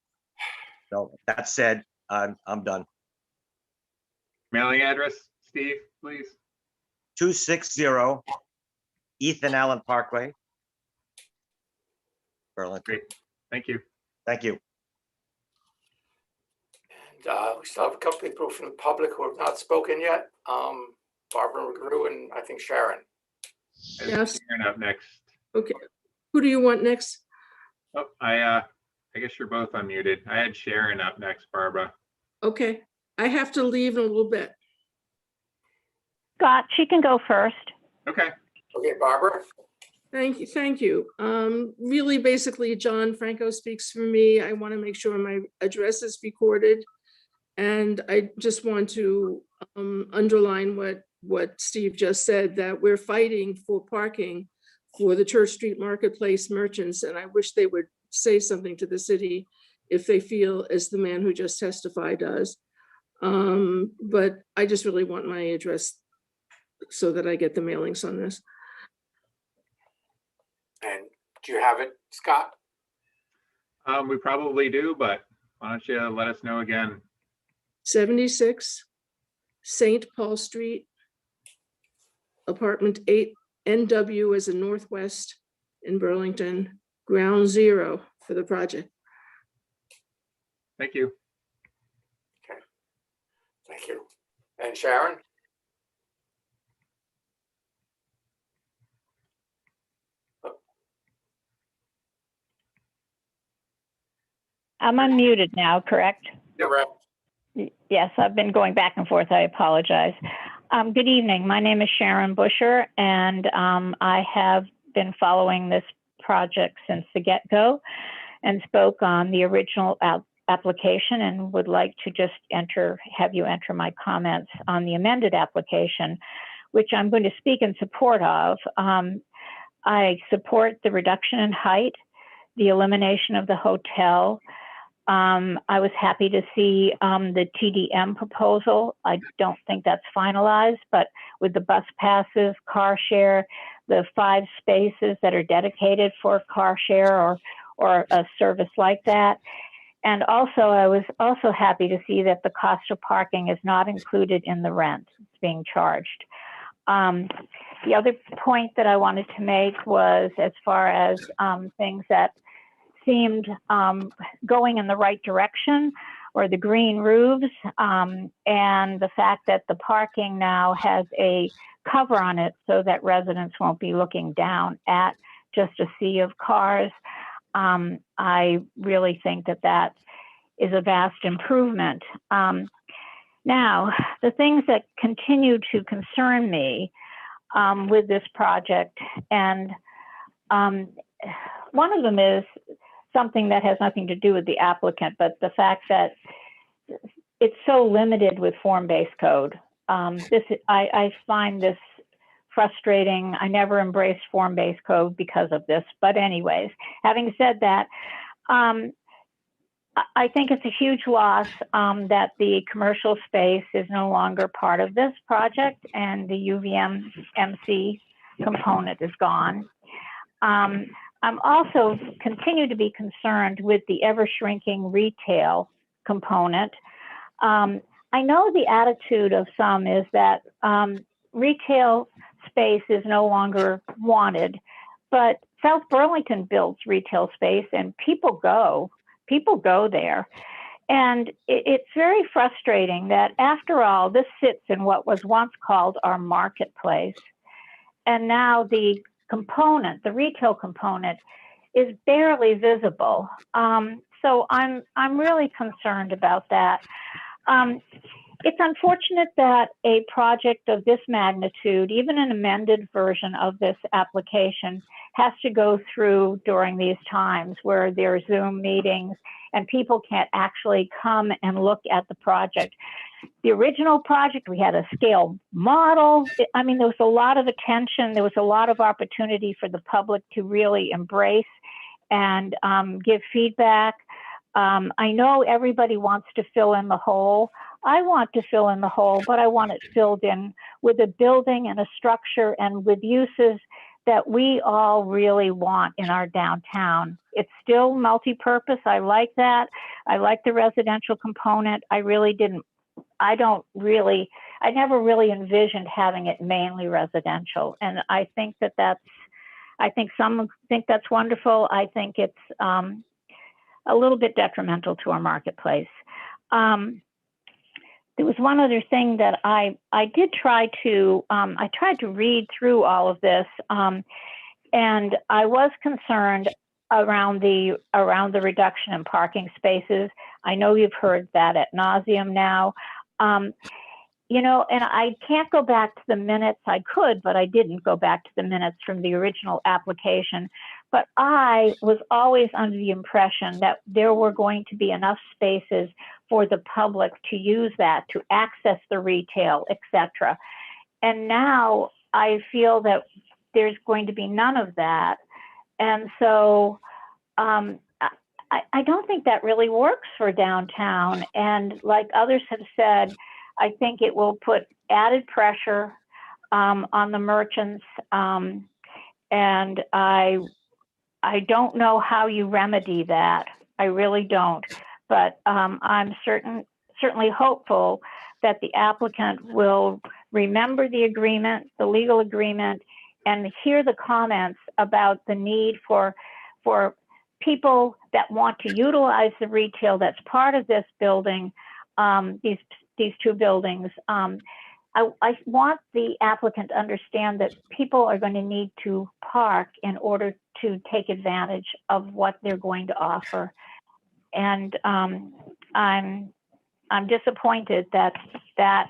So that said, I'm done. Mailing address, Steve, please. 260 Ethan Allen Parkway, Burlington. Great. Thank you. Thank you. And we still have a couple people from the public who have not spoken yet. Barbara McGrew and I think Sharon. Yes. Sharon up next. Okay. Who do you want next? Oh, I guess you're both unmuted. I had Sharon up next, Barbara. Okay. I have to leave in a little bit. Scott, she can go first. Okay. Okay, Barbara. Thank you. Thank you. Really, basically, John Franco speaks for me. I want to make sure my address is recorded. And I just want to underline what Steve just said, that we're fighting for parking for the Church Street Marketplace merchants. And I wish they would say something to the city if they feel as the man who just testified does. But I just really want my address so that I get the mailings on this. And do you have it, Scott? We probably do, but why don't you let us know again? 76 St. Paul Street, apartment 8 NW as in Northwest in Burlington, ground 0 for the project. Thank you. Okay. Thank you. And Sharon? I'm unmuted now, correct? Correct. Yes, I've been going back and forth. I apologize. Good evening. My name is Sharon Busher, and I have been following this project since the get-go and spoke on the original application and would like to just have you enter my comments on the amended application, which I'm going to speak in support of. I support the reduction in height, the elimination of the hotel. I was happy to see the TDM proposal. I don't think that's finalized, but with the bus passes, car share, the 5 spaces that are dedicated for car share or a service like that. And also, I was also happy to see that the cost of parking is not included in the rent. It's being charged. The other point that I wanted to make was as far as things that seemed going in the right direction, or the green roofs, and the fact that the parking now has a cover on it so that residents won't be looking down at just a sea of cars. I really think that that is a vast improvement. Now, the things that continue to concern me with this project. And one of them is something that has nothing to do with the applicant, but the fact that it's so limited with form-based code. I find this frustrating. I never embraced form-based code because of this. But anyways, having said that, I think it's a huge loss that the commercial space is no longer part of this project and the UVM-MC component is gone. I'm also continue to be concerned with the ever-shrinking retail component. I know the attitude of some is that retail space is no longer wanted, but South Burlington builds retail space and people go there. And it's very frustrating that after all, this sits in what was once called our marketplace. And now the component, the retail component, is barely visible. So I'm really concerned about that. It's unfortunate that a project of this magnitude, even an amended version of this application, has to go through during these times where there are Zoom meetings and people can't actually come and look at the project. The original project, we had a scale model. I mean, there was a lot of attention. There was a lot of opportunity for the public to really embrace and give feedback. I know everybody wants to fill in the hole. I want to fill in the hole, but I want it filled in with a building and a structure and with uses that we all really want in our downtown. It's still multi-purpose. I like that. I like the residential component. I never really envisioned having it mainly residential. And I think I think some think that's wonderful. I think it's a little bit detrimental to our marketplace. There was one other thing that I did try to, I tried to read through all of this, and I was concerned around the reduction in parking spaces. I know you've heard that ad nauseum now. You know, and I can't go back to the minutes. I could, but I didn't go back to the minutes from the original application. But I was always under the impression that there were going to be enough spaces for the public to use that, to access the retail, etc. And now I feel that there's going to be none of that. And so I don't think that really works for downtown. And like others have said, I think it will put added pressure on the merchants. And I don't know how you remedy that. I really don't. But I'm certainly hopeful that the applicant will remember the agreement, the legal agreement, and hear the comments about the need for people that want to utilize the retail that's part of this building, these two buildings. I want the applicant to understand that people are going to need to park in order to take advantage of what they're going to offer. And I'm disappointed that that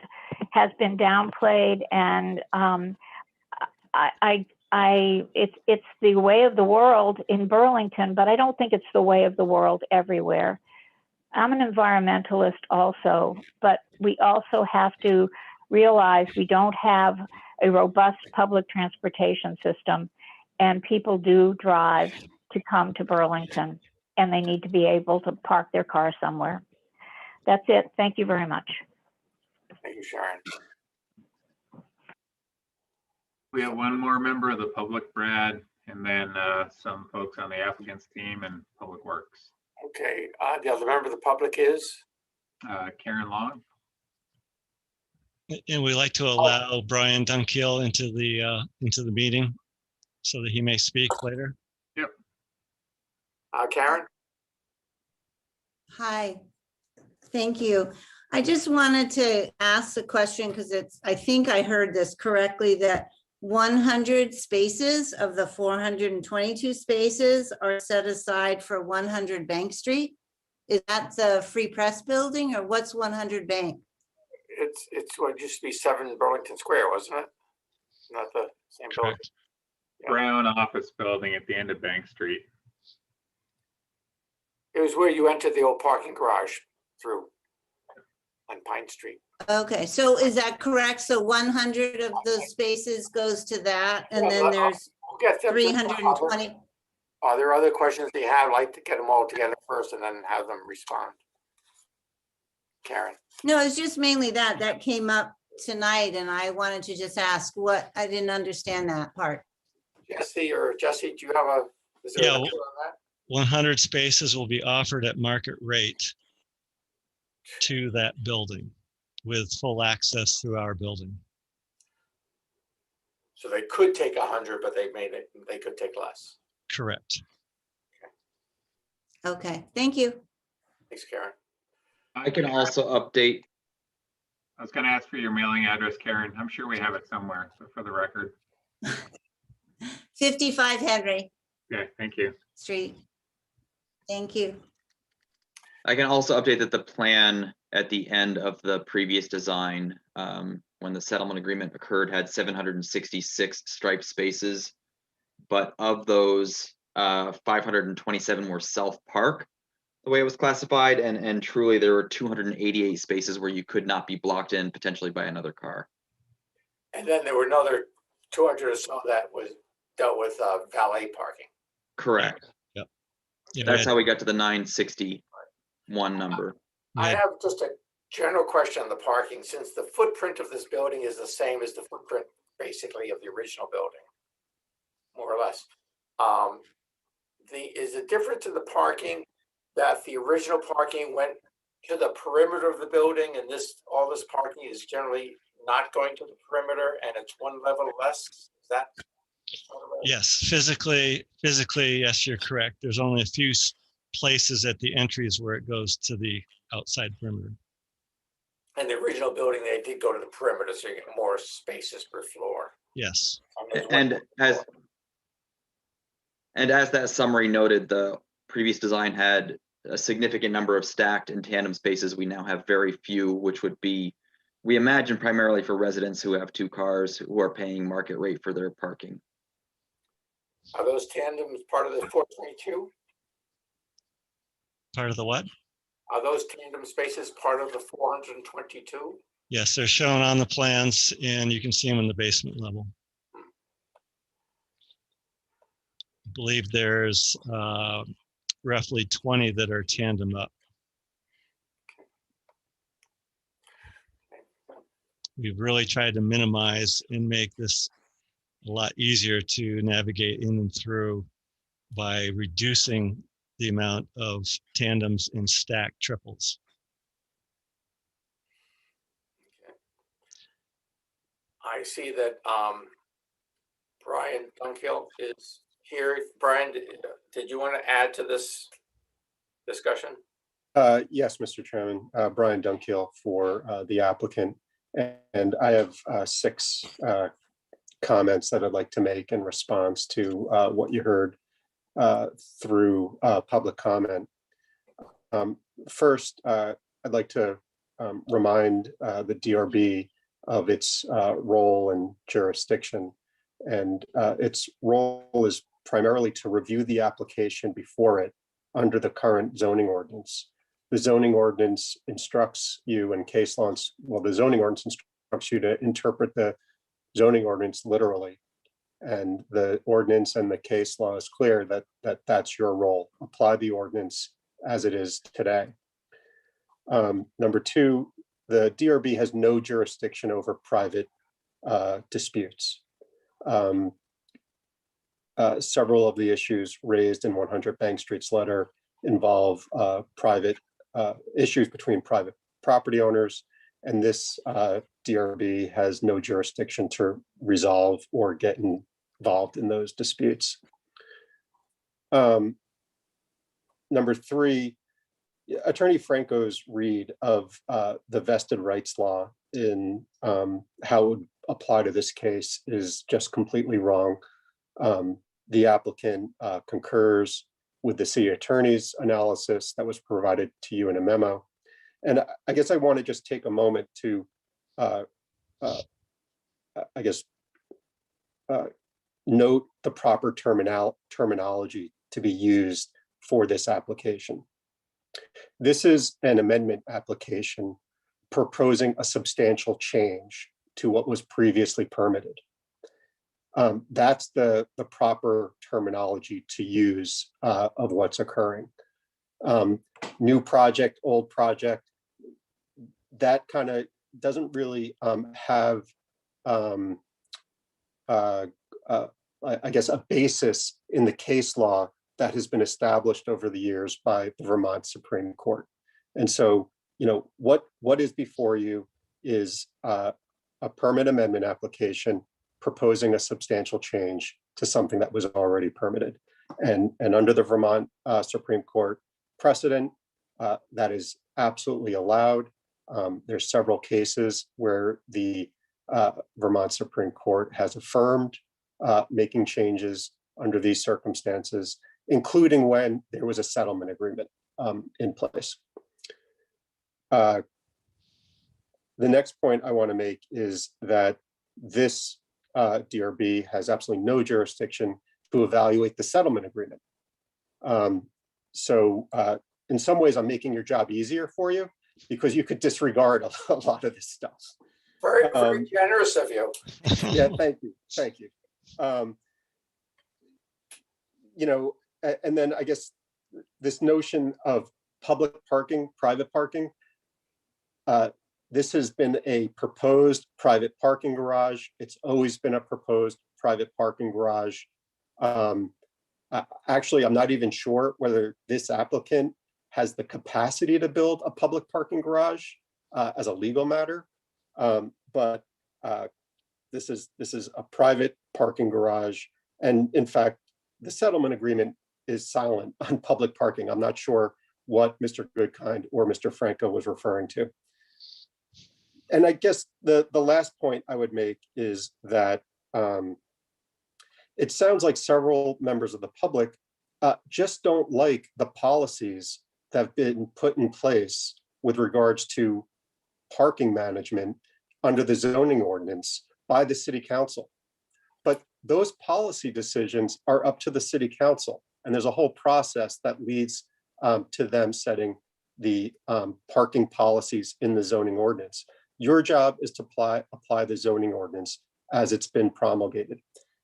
has been downplayed, and it's the way of the world in Burlington, but I don't think it's the way of the world everywhere. I'm an environmentalist also, but we also have to realize we don't have a robust public transportation system, and people do drive to come to Burlington, and they need to be able to park their car somewhere. That's it. Thank you very much. Thank you, Sharon. We have one more member of the public, Brad, and then some folks on the applicant's team and Public Works. Okay, the other member of the public is? Karen Long. And we like to allow Brian Dunkiel into the meeting so that he may speak later. Yep. Karen? Hi, thank you. I just wanted to ask the question because I think I heard this correctly, that 100 spaces of the 422 spaces are set aside for 100 Bank Street. Is that the Free Press building, or what's 100 Bank? It's what used to be 7 Burlington Square, wasn't it? not the same building. Correct. Brown office building at the end of Bank Street. It was where you entered the old parking garage through on Pine Street. Okay, so is that correct? So 100 of those spaces goes to that, and Yeah, then well, there's We'll get them to- 320? Are there other questions that you have? I'd like to get them all together first and then have them respond. Karen? No, it's just mainly that came up tonight, and I wanted to just ask what, I didn't understand that part. Jesse, do you have a, is there Yeah, an answer on that? 100 spaces will be offered at market rate to that building with full access through our building. So they could take 100, but they could take less. Correct. Okay, thank you. Thanks, Karen. I can also update. I was going to ask for your mailing address, Karen. I'm sure we have it somewhere, but for the record. 55 Henry Okay, thank you. Street. Thank you. I can also update that the plan at the end of the previous design, when the settlement agreement occurred, had 766 striped spaces. But of those, 527 were self-park, the way it was classified, and truly there were 288 spaces where you could not be blocked in potentially by another car. And then there were another 200 or so that was dealt with valet parking. Correct. Yep. Yeah, That's how we got to the 961 number. I have just a general question on the parking. Since the footprint of this building is the same as the footprint basically of the original building, more or less. Is the difference in the parking that the original parking went to the perimeter of the building, and all this parking is generally not going to the perimeter, and it's one level less? Is that? Yes, physically, yes, you're correct. There's only a few places at the entries where it goes to the outside perimeter. And the original building, they did go to the perimeter, so you get more spaces per floor. Yes. And as that summary noted, the previous design had a significant number of stacked and tandem spaces. We now have very few, which would be, we imagine, primarily for residents who have two cars who are paying market rate for their parking. Are those tandems part of the 422? Part of the what? Are those tandem spaces part of the 422? Yes, they're shown on the plans and you can see them in the basement level. I believe there's roughly 20 that are tandem up. We've really tried to minimize and make this a lot easier to navigate in and through by reducing the amount of tandems and stacked triples. I see that Brian Dunkill is here. Brian, did you want to add to this discussion? Yes, Mr. Chairman, Brian Dunkill for the applicant. And I have 6 comments that I'd like to make in response to what you heard through public comment. First, I'd like to remind the DRB of its role and jurisdiction. And its role is primarily to review the application before it under the current zoning ordinance. The zoning ordinance instructs you in case law, the zoning ordinance instructs you to interpret the zoning ordinance literally. And the ordinance and the case law is clear that that's your role. Apply the ordinance as it is today. Number 2, the DRB has no jurisdiction over private disputes. Several of the issues raised in 100 Bank Street's letter involve private issues between private property owners, and this DRB has no jurisdiction to resolve or get involved in those disputes. Number 3, Attorney Franco's read of the vested rights law in how it would apply to this case is just completely wrong. The applicant concurs with the city attorney's analysis that was provided to you in a memo. And I guess I want to just take a moment to, note the proper terminology to be used for this application. This is an amendment application proposing a substantial change to what was previously permitted. That's the proper terminology to use of what's occurring. New project, old project, that kind of doesn't really have, I guess, a basis in the case law that has been established over the years by the Vermont Supreme Court. And so, what is before you is a permit amendment application proposing a substantial change to something that was already permitted. And under the Vermont Supreme Court precedent, that is absolutely allowed. There's several cases where the Vermont Supreme Court has affirmed making changes under these circumstances, including when there was a settlement agreement in place. The next point I want to make is that this DRB has absolutely no jurisdiction to evaluate the settlement agreement. So in some ways, I'm making your job easier for you because you could disregard a lot of this stuff. Very, very generous of you. Yeah, thank you. Thank you. And then I guess this notion of public parking, private parking, this has been a proposed private parking garage. It's always been a proposed private parking garage. Actually, I'm not even sure whether this applicant has the capacity to build a public parking garage as a legal matter. But this is a private parking garage. And in fact, the settlement agreement is silent on public parking. I'm not sure what Mr. Goodkind or Mr. Franco was referring to. And I guess the last point I would make is that it sounds like several members of the public just don't like the policies that have been put in place with regards to parking management under the zoning ordinance by the city council. But those policy decisions are up to the city council. And there's a whole process that leads to them setting the parking policies in the zoning ordinance. Your job is to apply the zoning ordinance as it's been promulgated.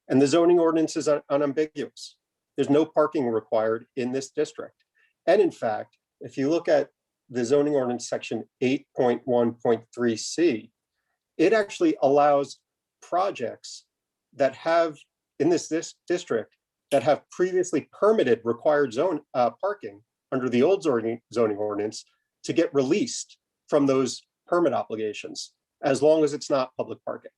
And the zoning ordinance is unambiguous. There's no parking required in this district. And in fact, if you look at the zoning ordinance section 8.1.3C, it actually allows projects that have, in this district, that have previously permitted required zone parking under the old zoning ordinance to get released from those permit obligations, as long as it's not public parking.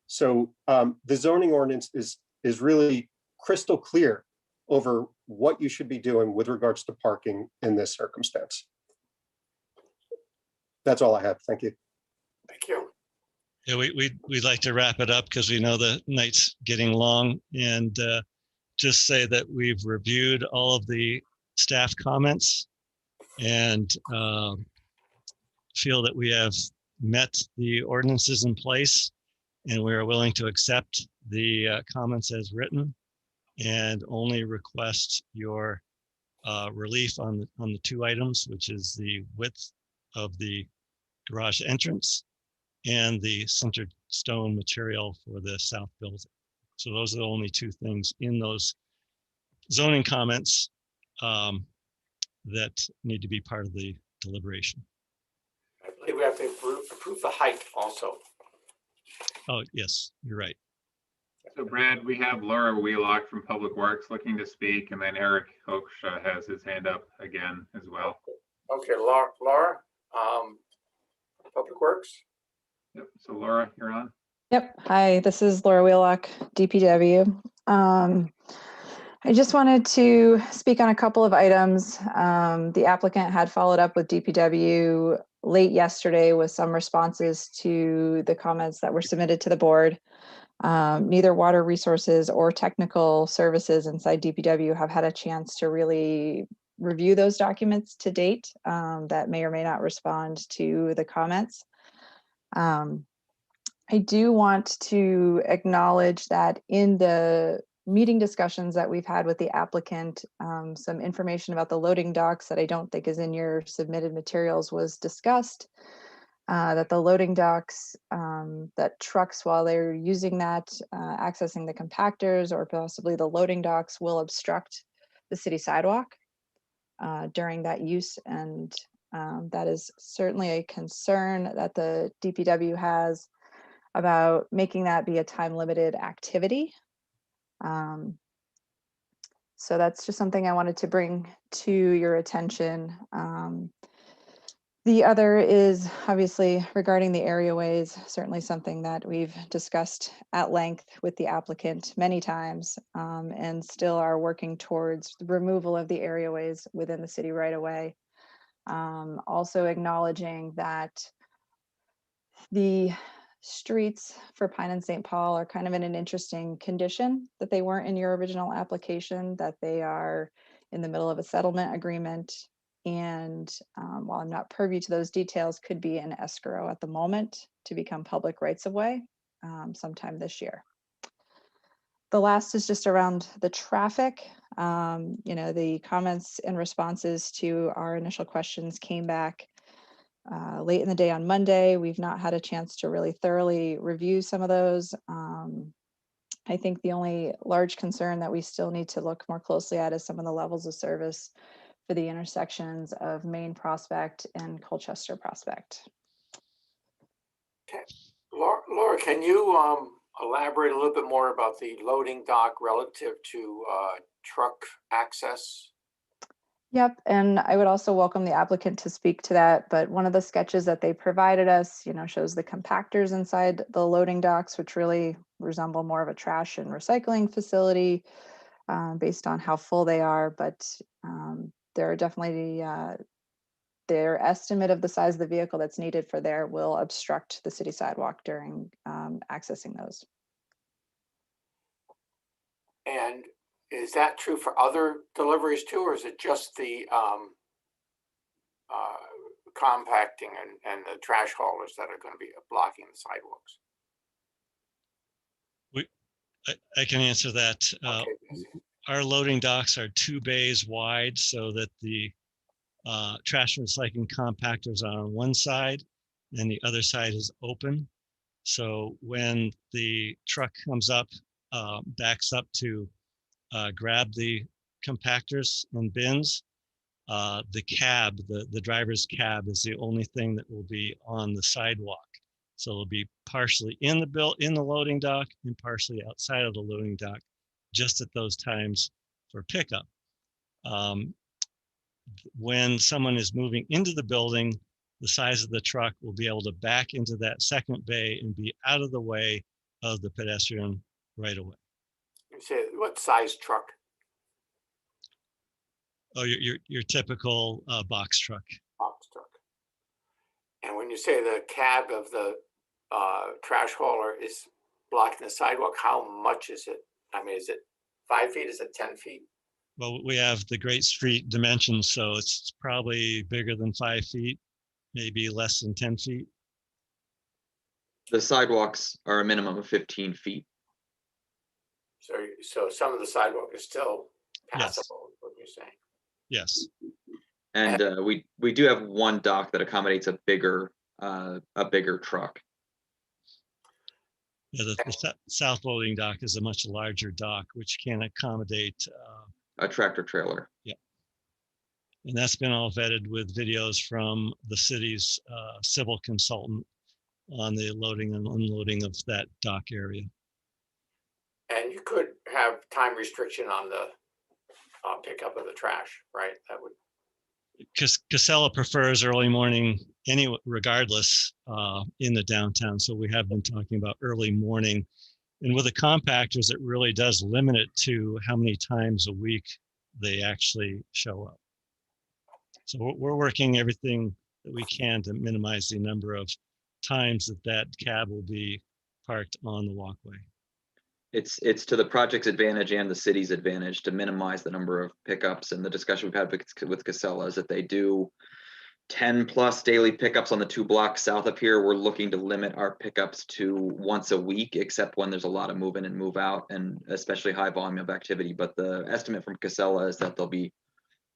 So the zoning ordinance is really crystal clear over what you should be doing with regards to parking in this circumstance. That's all I have. Thank you. Thank you. Yeah, we'd like to wrap it up because we know the night's getting long, and just say that we've reviewed all of the staff comments and feel that we have met the ordinances in place, and we are willing to accept the comments as written and only request your relief on the two items, which is the width of the garage entrance and the sintered stone material for the south building. So those are the only two things in those zoning comments that need to be part of the deliberation. I believe we have to approve the height also. Oh, yes, you're right. So Brad, we have Laura Wheelock from Public Works looking to speak, and then Eric Hoch has his hand up again as well. Okay, Laura, Public Works. Yep. So Laura, you're on. Yep. Hi, this is Laura Wheelock, DPW. I just wanted to speak on a couple of items. The applicant had followed up with DPW late yesterday with some responses to the comments that were submitted to the board. Neither Water Resources or Technical Services inside DPW have had a chance to really review those documents to date that may or may not respond to the comments. I do want to acknowledge that in the meeting discussions that we've had with the applicant, some information about the loading docks that I don't think is in your submitted materials was discussed. That the loading docks, that trucks, while they're using that, accessing the compactors or possibly the loading docks, will obstruct the city sidewalk during that use. And that is certainly a concern that the DPW has about making that be a time-limited activity. So that's just something I wanted to bring to your attention. The other is obviously regarding the areaways, certainly something that we've discussed at length with the applicant many times, and still are working towards the removal of the areaways within the city right away. Also acknowledging that the streets for Pine and St. Paul are kind of in an interesting condition, that they weren't in your original application, that they are in the middle of a settlement agreement. And while I'm not privy to those details, could be an escrow at the moment to become public rights of way sometime this year. The last is just around the traffic. The comments and responses to our initial questions came back late in the day on Monday. We've not had a chance to really thoroughly review some of those. I think the only large concern that we still need to look more closely at is some of the levels of service for the intersections of Main Prospect and Colchester Prospect. Okay, Laura, can you elaborate a little bit more about the loading dock relative to truck access? Yep, and I would also welcome the applicant to speak to that, but one of the sketches that they provided us, shows the compactors inside the loading docks, which really resemble more of a trash and recycling facility based on how full they are, but there are definitely, their estimate of the size of the vehicle that's needed for there will obstruct the city sidewalk during accessing those. And is that true for other deliveries too, or is it just the compacting and the trash haulers that are going to be blocking the sidewalks? I can answer that. Okay. Our loading docks are 2 bays wide so that the trash and recycling compactors are on one side and the other side is open. So when the truck comes up, backs up to grab the compactors and bins, the cab, the driver's cab is the only thing that will be on the sidewalk. So it'll be partially in the loading dock and partially outside of the loading dock, just at those times for pickup. When someone is moving into the building, the size of the truck will be able to back into that second bay and be out of the way of the pedestrian right away. You say what size truck? Oh, your typical box truck. Box truck. And when you say the cab of the trash hauler is blocking the sidewalk, how much is it? I mean, is it 5 feet? Is it 10 feet? Well, we have the Great Street dimensions, so it's probably bigger than 5 feet, maybe less than 10 feet. The sidewalks are a minimum of 15 feet. So some of the sidewalk is still passable, is what you're saying. Yes. And we do have one dock that accommodates a bigger truck. Yeah, the south loading dock is a much larger dock, which can accommodate a tractor trailer. Yeah. And that's been all vetted with videos from the city's civil consultant on the loading and unloading of that dock area. And you could have time restriction on the pickup of the trash, right? That would. Casella prefers early morning regardless in the downtown. So we have been talking about early morning. And with the compactors, it really does limit it to how many times a week they actually show up. So we're working everything that we can to minimize the number of times that cab will be parked on the walkway. It's to the project's advantage and the city's advantage to minimize the number of pickups. And the discussion we've had with Casella is that they do 10 plus daily pickups on the 2 blocks south of here. We're looking to limit our pickups to once a week, except when there's a lot of move in and move out, and especially high volume of activity. But the estimate from Casella is that they'll be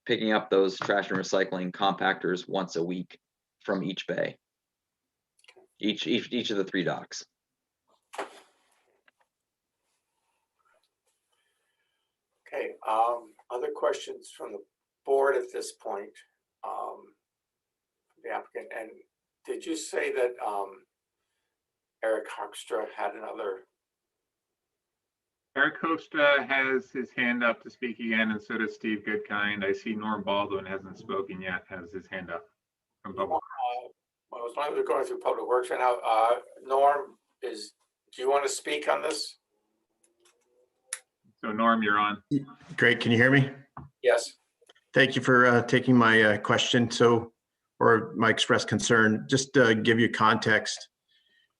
picking up those trash and recycling compactors once a week from each bay, each of the 3 docks. Okay, other questions from the board at this point? The applicant, and did you say that Eric Hoekstra had another? Eric Hoekstra has his hand up to speak again, and so does Steve Goodkind. I see Norm Baldwin hasn't spoken yet, has his hand up from Public. Well, as long as we're going through Public Works right now, Norm, do you want to speak on this? So Norm, you're on. Great. Can you hear me? Yes. Thank you for taking my question. Or my expressed concern, just to give you context.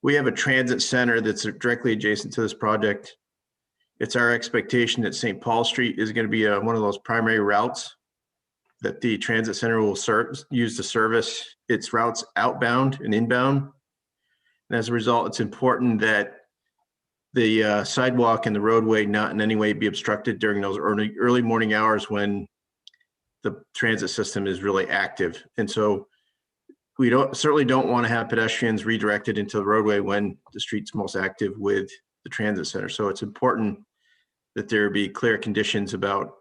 We have a transit center that's directly adjacent to this project. It's our expectation that St. Paul Street is going to be one of those primary routes that the transit center will use to service its routes outbound and inbound. And as a result, it's important that the sidewalk and the roadway not in any way be obstructed during those early morning hours when the transit system is really active. And so we certainly don't want to have pedestrians redirected into the roadway when the street's most active with the transit center. So it's important that there be clear conditions about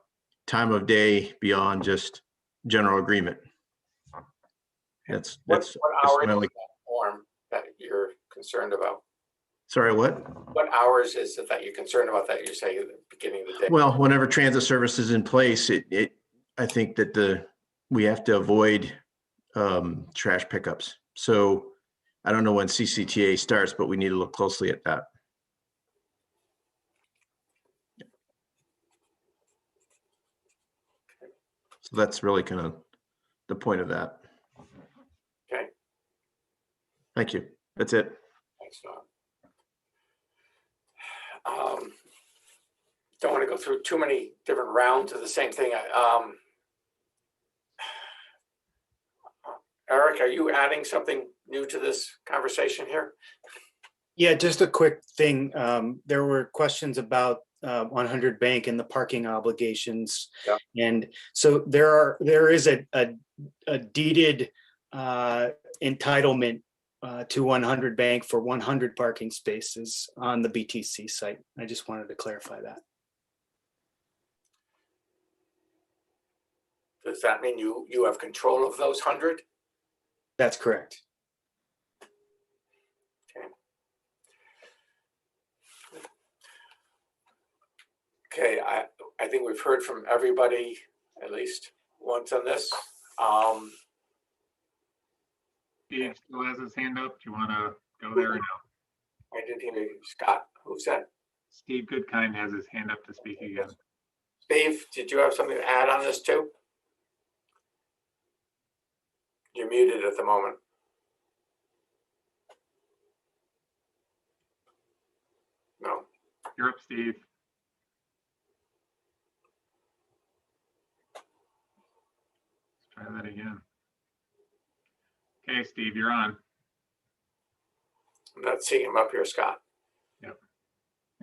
time of day beyond just general agreement. What hours is that form that you're concerned about? Sorry, what? What hours is it that you're concerned about that you say at the beginning of the day? Well, whenever transit service is in place, I think that we have to avoid trash pickups. So I don't know when CCTA starts, but we need to look closely at that. So that's really kind of the point of that. Okay. Thank you. That's it. Thanks, Don. Don't want to go through too many different rounds of the same thing. Eric, are you adding something new to this conversation here? Yeah, just a quick thing. There were questions about 100 Bank and the parking obligations. Yeah. And so there is a deeded entitlement to 100 Bank for 100 parking spaces on the BTC site. I just wanted to clarify that. Does that mean you have control of those 100? That's correct. Okay, I think we've heard from everybody at least once on this. Steve still has his hand up. Do you want to go there or no? I didn't hear you. Scott, who's that? Steve Goodkind has his hand up to speak again. Steve, did you have something to add on this too? You're muted at the moment. No. You're up, Steve. Let's try that again. Okay, Steve, you're on. I'm not seeing him up here, Scott. Yep.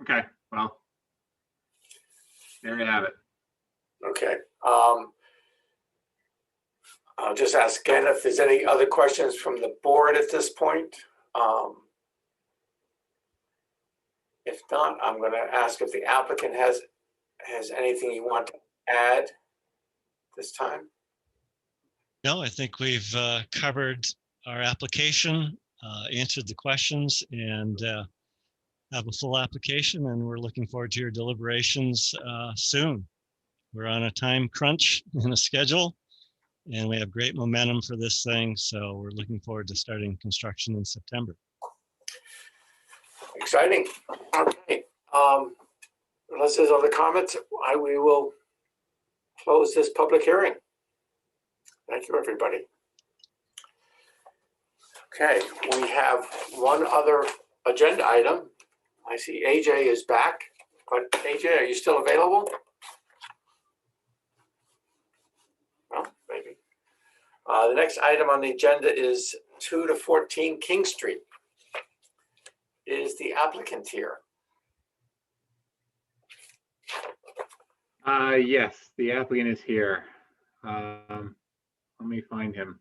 Okay, well, there you have it. Okay. I'll just ask again if there's any other questions from the board at this point. If not, I'm going to ask if the applicant has anything you want to add this time. No, I think we've covered our application, answered the questions, and have a full application, and we're looking forward to your deliberations soon. We're on a time crunch and a schedule, and we have great momentum for this thing, so we're looking forward to starting construction in September. Exciting. Okay. Unless there's other comments, we will close this public hearing. Thank you, everybody. Okay, we have one other agenda item. I see AJ is back, but AJ, are you still available? Well, maybe. The next item on the agenda is 2 to 14 King Street. Is the applicant here? Yes, the applicant is here. Let me find him.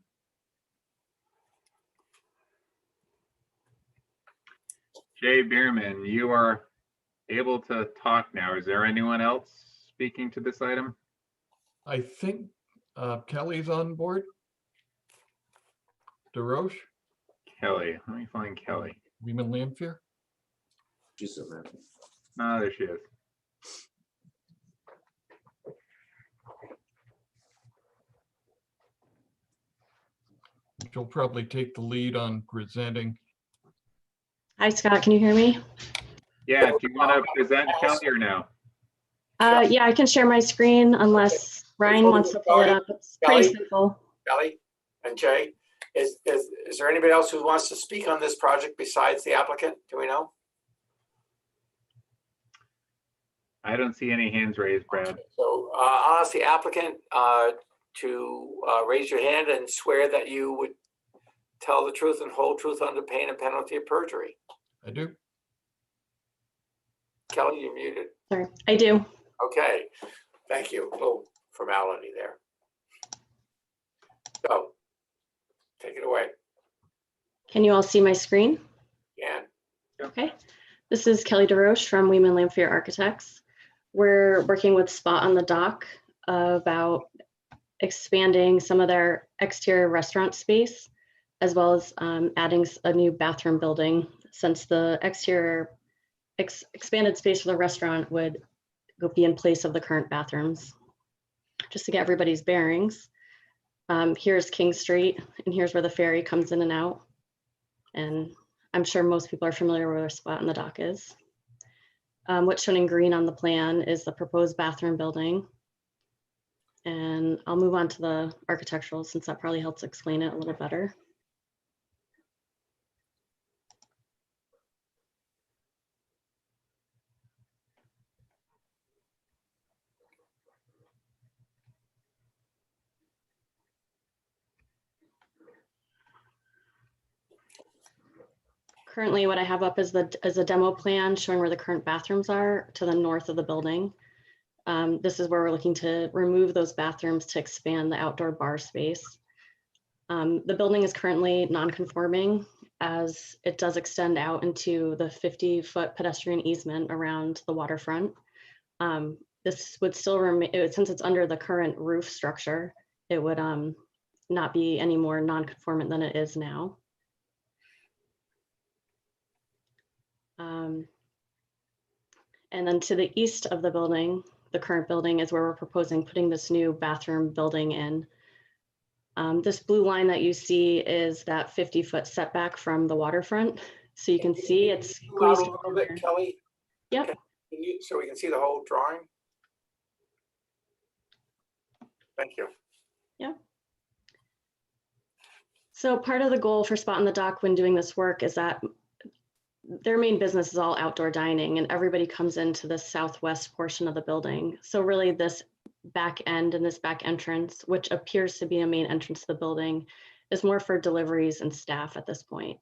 Jay Bierman, you are able to talk now. Is there anyone else speaking to this item? I think Kelly's on board. DeRoche? Kelly, let me find Kelly. Weeman Lampier? She's a man. Oh, there she is. She'll probably take the lead on presenting. Hi, Scott. Can you hear me? Yeah, do you want to present Kelly or no? Yeah, I can share my screen unless Ryan wants to pull it up. It's pretty simple. Kelly and Jay, is there anybody else who wants to speak on this project besides the applicant? Do we know? I don't see any hands raised, Brad. So I'll ask the applicant to raise your hand and swear that you would tell the truth and whole truth under pain and penalty of perjury. I do. Kelly, you're muted. Sorry, I do. Okay, thank you. Little formality there. So, take it away. Can you all see my screen? Yeah. Okay. This is Kelly DeRoche from Weeman Lampier Architects. We're working with Spot on the Dock about expanding some of their exterior restaurant space, as well as adding a new bathroom building, since the exterior expanded space for the restaurant would be in place of the current bathrooms. Just to get everybody's bearings, here's King Street, and here's where the ferry comes in and out. And I'm sure most people are familiar where Spot on the Dock is. What's shown in green on the plan is the proposed bathroom building. And I'll move on to the architectural, since that probably helps explain it a little better. Currently, what I have up is a demo plan showing where the current bathrooms are to the north of the building. This is where we're looking to remove those bathrooms to expand the outdoor bar space. The building is currently non-conforming, as it does extend out into the 50-foot pedestrian easement around the waterfront. This would still remain, since it's under the current roof structure, it would not be any more non-conformant than it is now. And then to the east of the building, the current building, is where we're proposing putting this new bathroom building in. This blue line that you see is that 50-foot setback from the waterfront. So you can see it's squeezed a little bit, Kelly. Yep. So we can see the whole drawing. Thank you. Yeah. So part of the goal for Spot on the Dock when doing this work is that their main business is all outdoor dining, and everybody comes into the southwest portion of the building. So really this back end and this back entrance, which appears to be a main entrance to the building, is more for deliveries and staff at this point.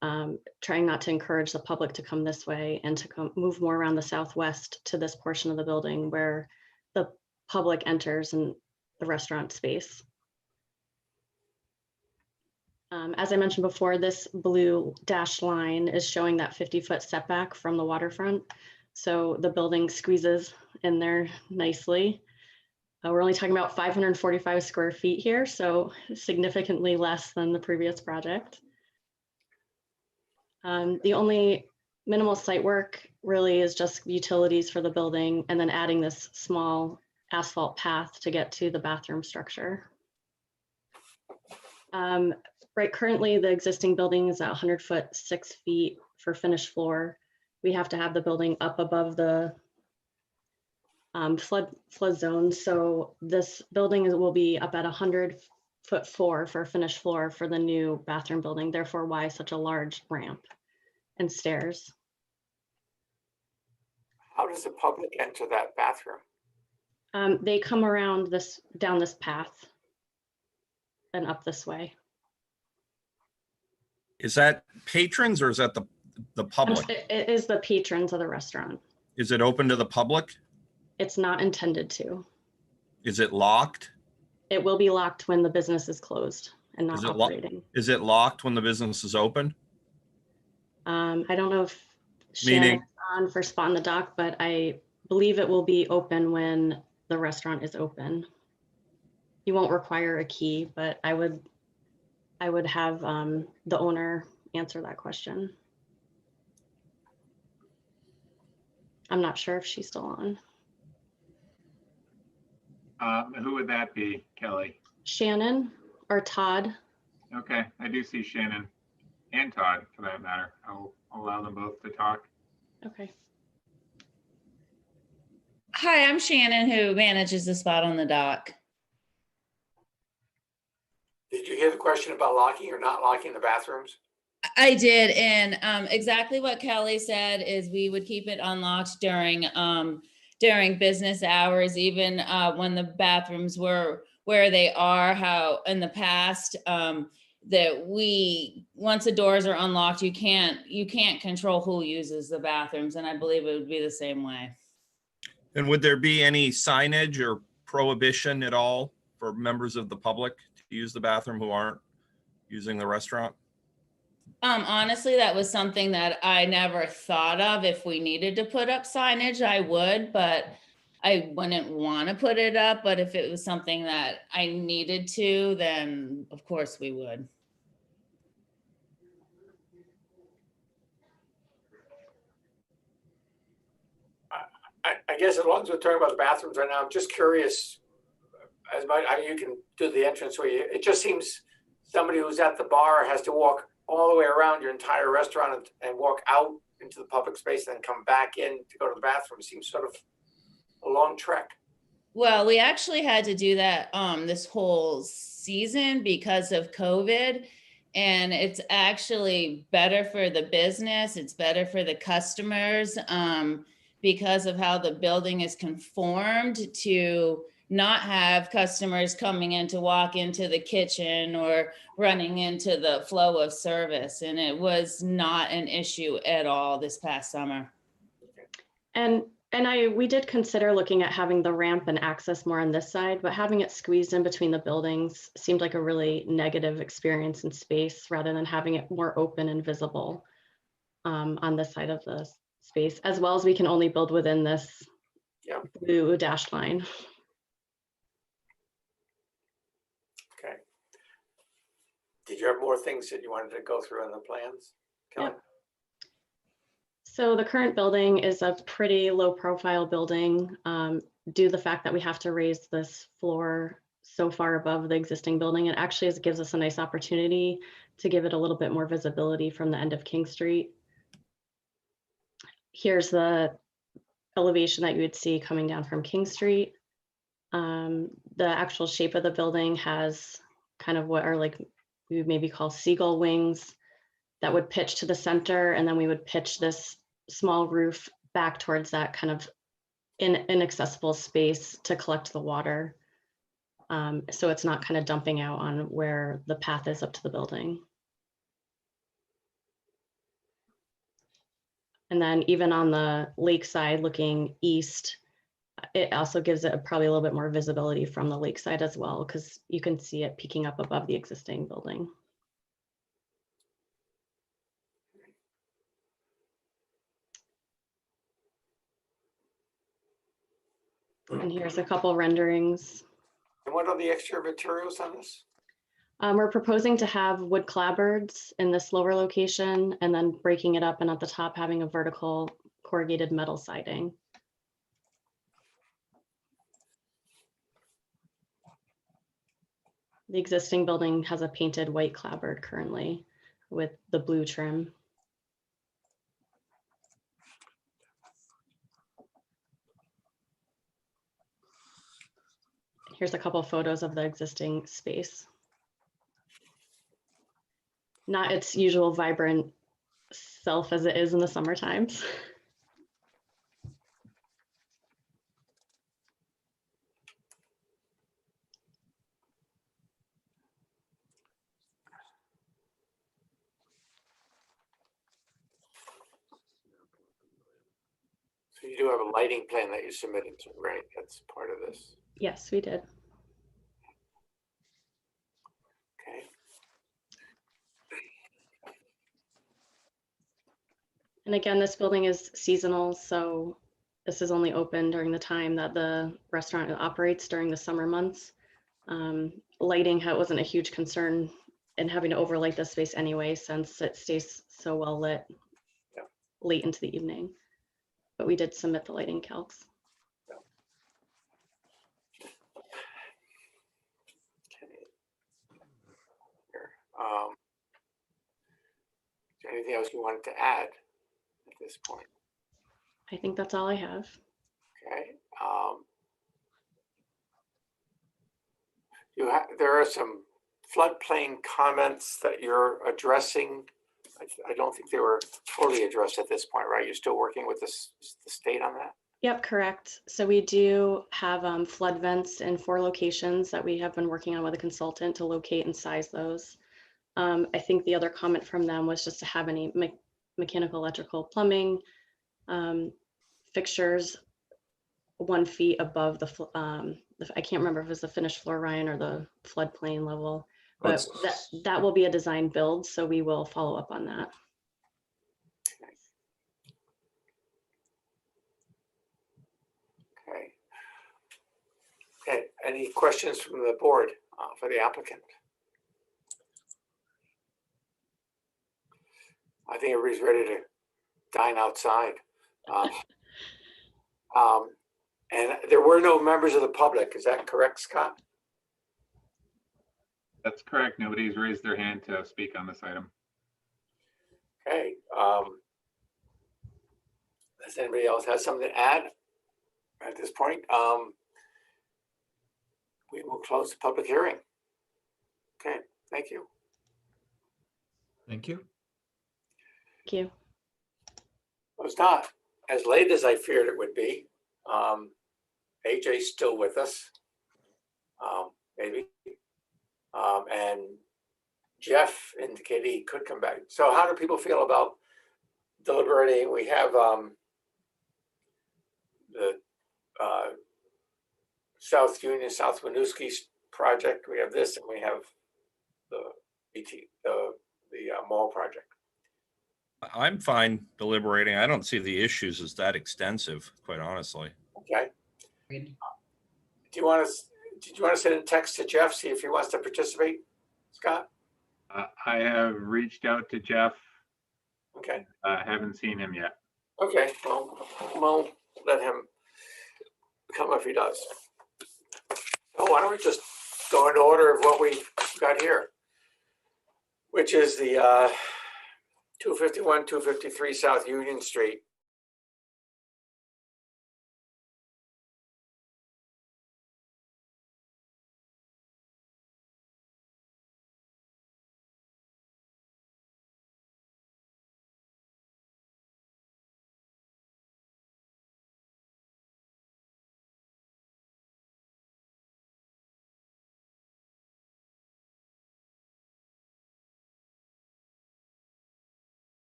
Trying not to encourage the public to come this way and to move more around the southwest to this portion of the building where the public enters and the restaurant space. As I mentioned before, this blue dashed line is showing that 50-foot setback from the waterfront. So the building squeezes in there nicely. We're only talking about 545 square feet here, so significantly less than the previous project. The only minimal site work really is just utilities for the building, and then adding this small asphalt path to get to the bathroom structure. Right, currently the existing building is at 100 foot, 6 feet for finished floor. We have to have the building up above the flood zone. So this building will be up at 100-foot 4 for finished floor for the new bathroom building. Therefore, why such a large ramp and stairs? How does the public enter that bathroom? They come around down this path. and up this way. Is that patrons or is that the public? It is the patrons of the restaurant. Is it open to the public? It's not intended to. Is it locked? It will be locked when the business is closed and not operating. Is it locked when the business is open? I don't know if Shannon's on for Spot on the Dock, but I believe it will be open when the restaurant is open. You won't require a key, but I would have the owner answer that question. I'm not sure if she's still on. Who would that be, Kelly? Shannon or Todd? Okay, I do see Shannon and Todd for that matter. I'll allow them both to talk. Okay. Hi, I'm Shannon, who manages the Spot on the Dock. Did you hear the question about locking or not locking the bathrooms? I did, and exactly what Kelly said is we would keep it unlocked during business hours, even when the bathrooms were where they are. How in the past that once the doors are unlocked, you can't control who uses the bathrooms, and I believe it would be the same way. And would there be any signage or prohibition at all for members of the public to use the bathroom who aren't using the restaurant? Honestly, that was something that I never thought of. If we needed to put up signage, I would, but I wouldn't want to put it up. But if it was something that I needed to, then of course we would. I guess as long as we're talking about the bathrooms right now, I'm just curious, as much, I mean, you can do the entrance where it just seems somebody who's at the bar has to walk all the way around your entire restaurant and walk out into the public space, then come back in to go to the bathroom. It seems sort of a long trek. Well, we actually had to do that this whole season because of COVID. And it's actually better for the business. It's better for the customers because of how the building is conformed to not have customers coming in to walk into the kitchen or running into the flow of service. And it was not an issue at all this past summer. And we did consider looking at having the ramp and access more on this side, but having it squeezed in between the buildings seemed like a really negative experience in space rather than having it more open and visible on this side of the space, as well as we can only build within this blue dashed line. Okay. Did you have more things that you wanted to go through in the plans, Kelly? Yeah. So the current building is a pretty low profile building due to the fact that we have to raise this floor so far above the existing building. It actually gives us a nice opportunity to give it a little bit more visibility from the end of King Street. Here's the elevation that you would see coming down from King Street. The actual shape of the building has kind of what are like, we would maybe call seagull wings that would pitch to the center, and then we would pitch this small roof back towards that kind of inaccessible space to collect the water. So it's not kind of dumping out on where the path is up to the building. And then even on the lakeside looking east, it also gives it probably a little bit more visibility from the lakeside as well, because you can see it peeking up above the existing building. And here's a couple renderings. And what are the extra materials on this? We're proposing to have wood clapboards in this lower location and then breaking it up, and at the top having a vertical corrugated metal siding. The existing building has a painted white clapboard currently with the blue trim. Here's a couple of photos of the existing space. Not its usual vibrant self as it is in the summer times. You do have a lighting plan that you submitted to, right? That's part of this. Yes, we did. Okay. And again, this building is seasonal, so this is only open during the time that the restaurant operates during the summer months. Lighting wasn't a huge concern in having to overlight the space anyway, since it stays so well lit late into the evening. But we did submit the lighting calcs. Is there anything else you wanted to add at this point? I think that's all I have. Okay. There are some floodplain comments that you're addressing. I don't think they were fully addressed at this point, right? You're still working with the state on that? Yep, correct. So we do have flood vents in 4 locations that we have been working on with a consultant to locate and size those. I think the other comment from them was just to have any mechanical, electrical, plumbing fixtures 1 feet above I can't remember if it was the finished floor, Ryan, or the floodplain level, but that will be a design build, so we will follow up on that. Okay. Okay. Any questions from the board for the applicant? I think everybody's ready to dine outside. And there were no members of the public. Is that correct, Scott? That's correct. Nobody's raised their hand to speak on this item. Okay. Does anybody else have something to add at this point? We will close the public hearing. Okay, thank you. Thank you. Thank you. It was not as late as I feared it would be. AJ's still with us, maybe. And Jeff indicated he could come back. So how do people feel about deliberating? We have the South Union, South Winooski project. We have this, and we have the mall project. I'm fine deliberating. I don't see the issues as that extensive, quite honestly. Okay. Did you want to send a text to Jeff, see if he wants to participate, Scott? I have reached out to Jeff. Okay. Haven't seen him yet. Okay, well, we'll let him come if he does. So why don't we just go in order of what we got here, which is the 251, 253 South Union Street.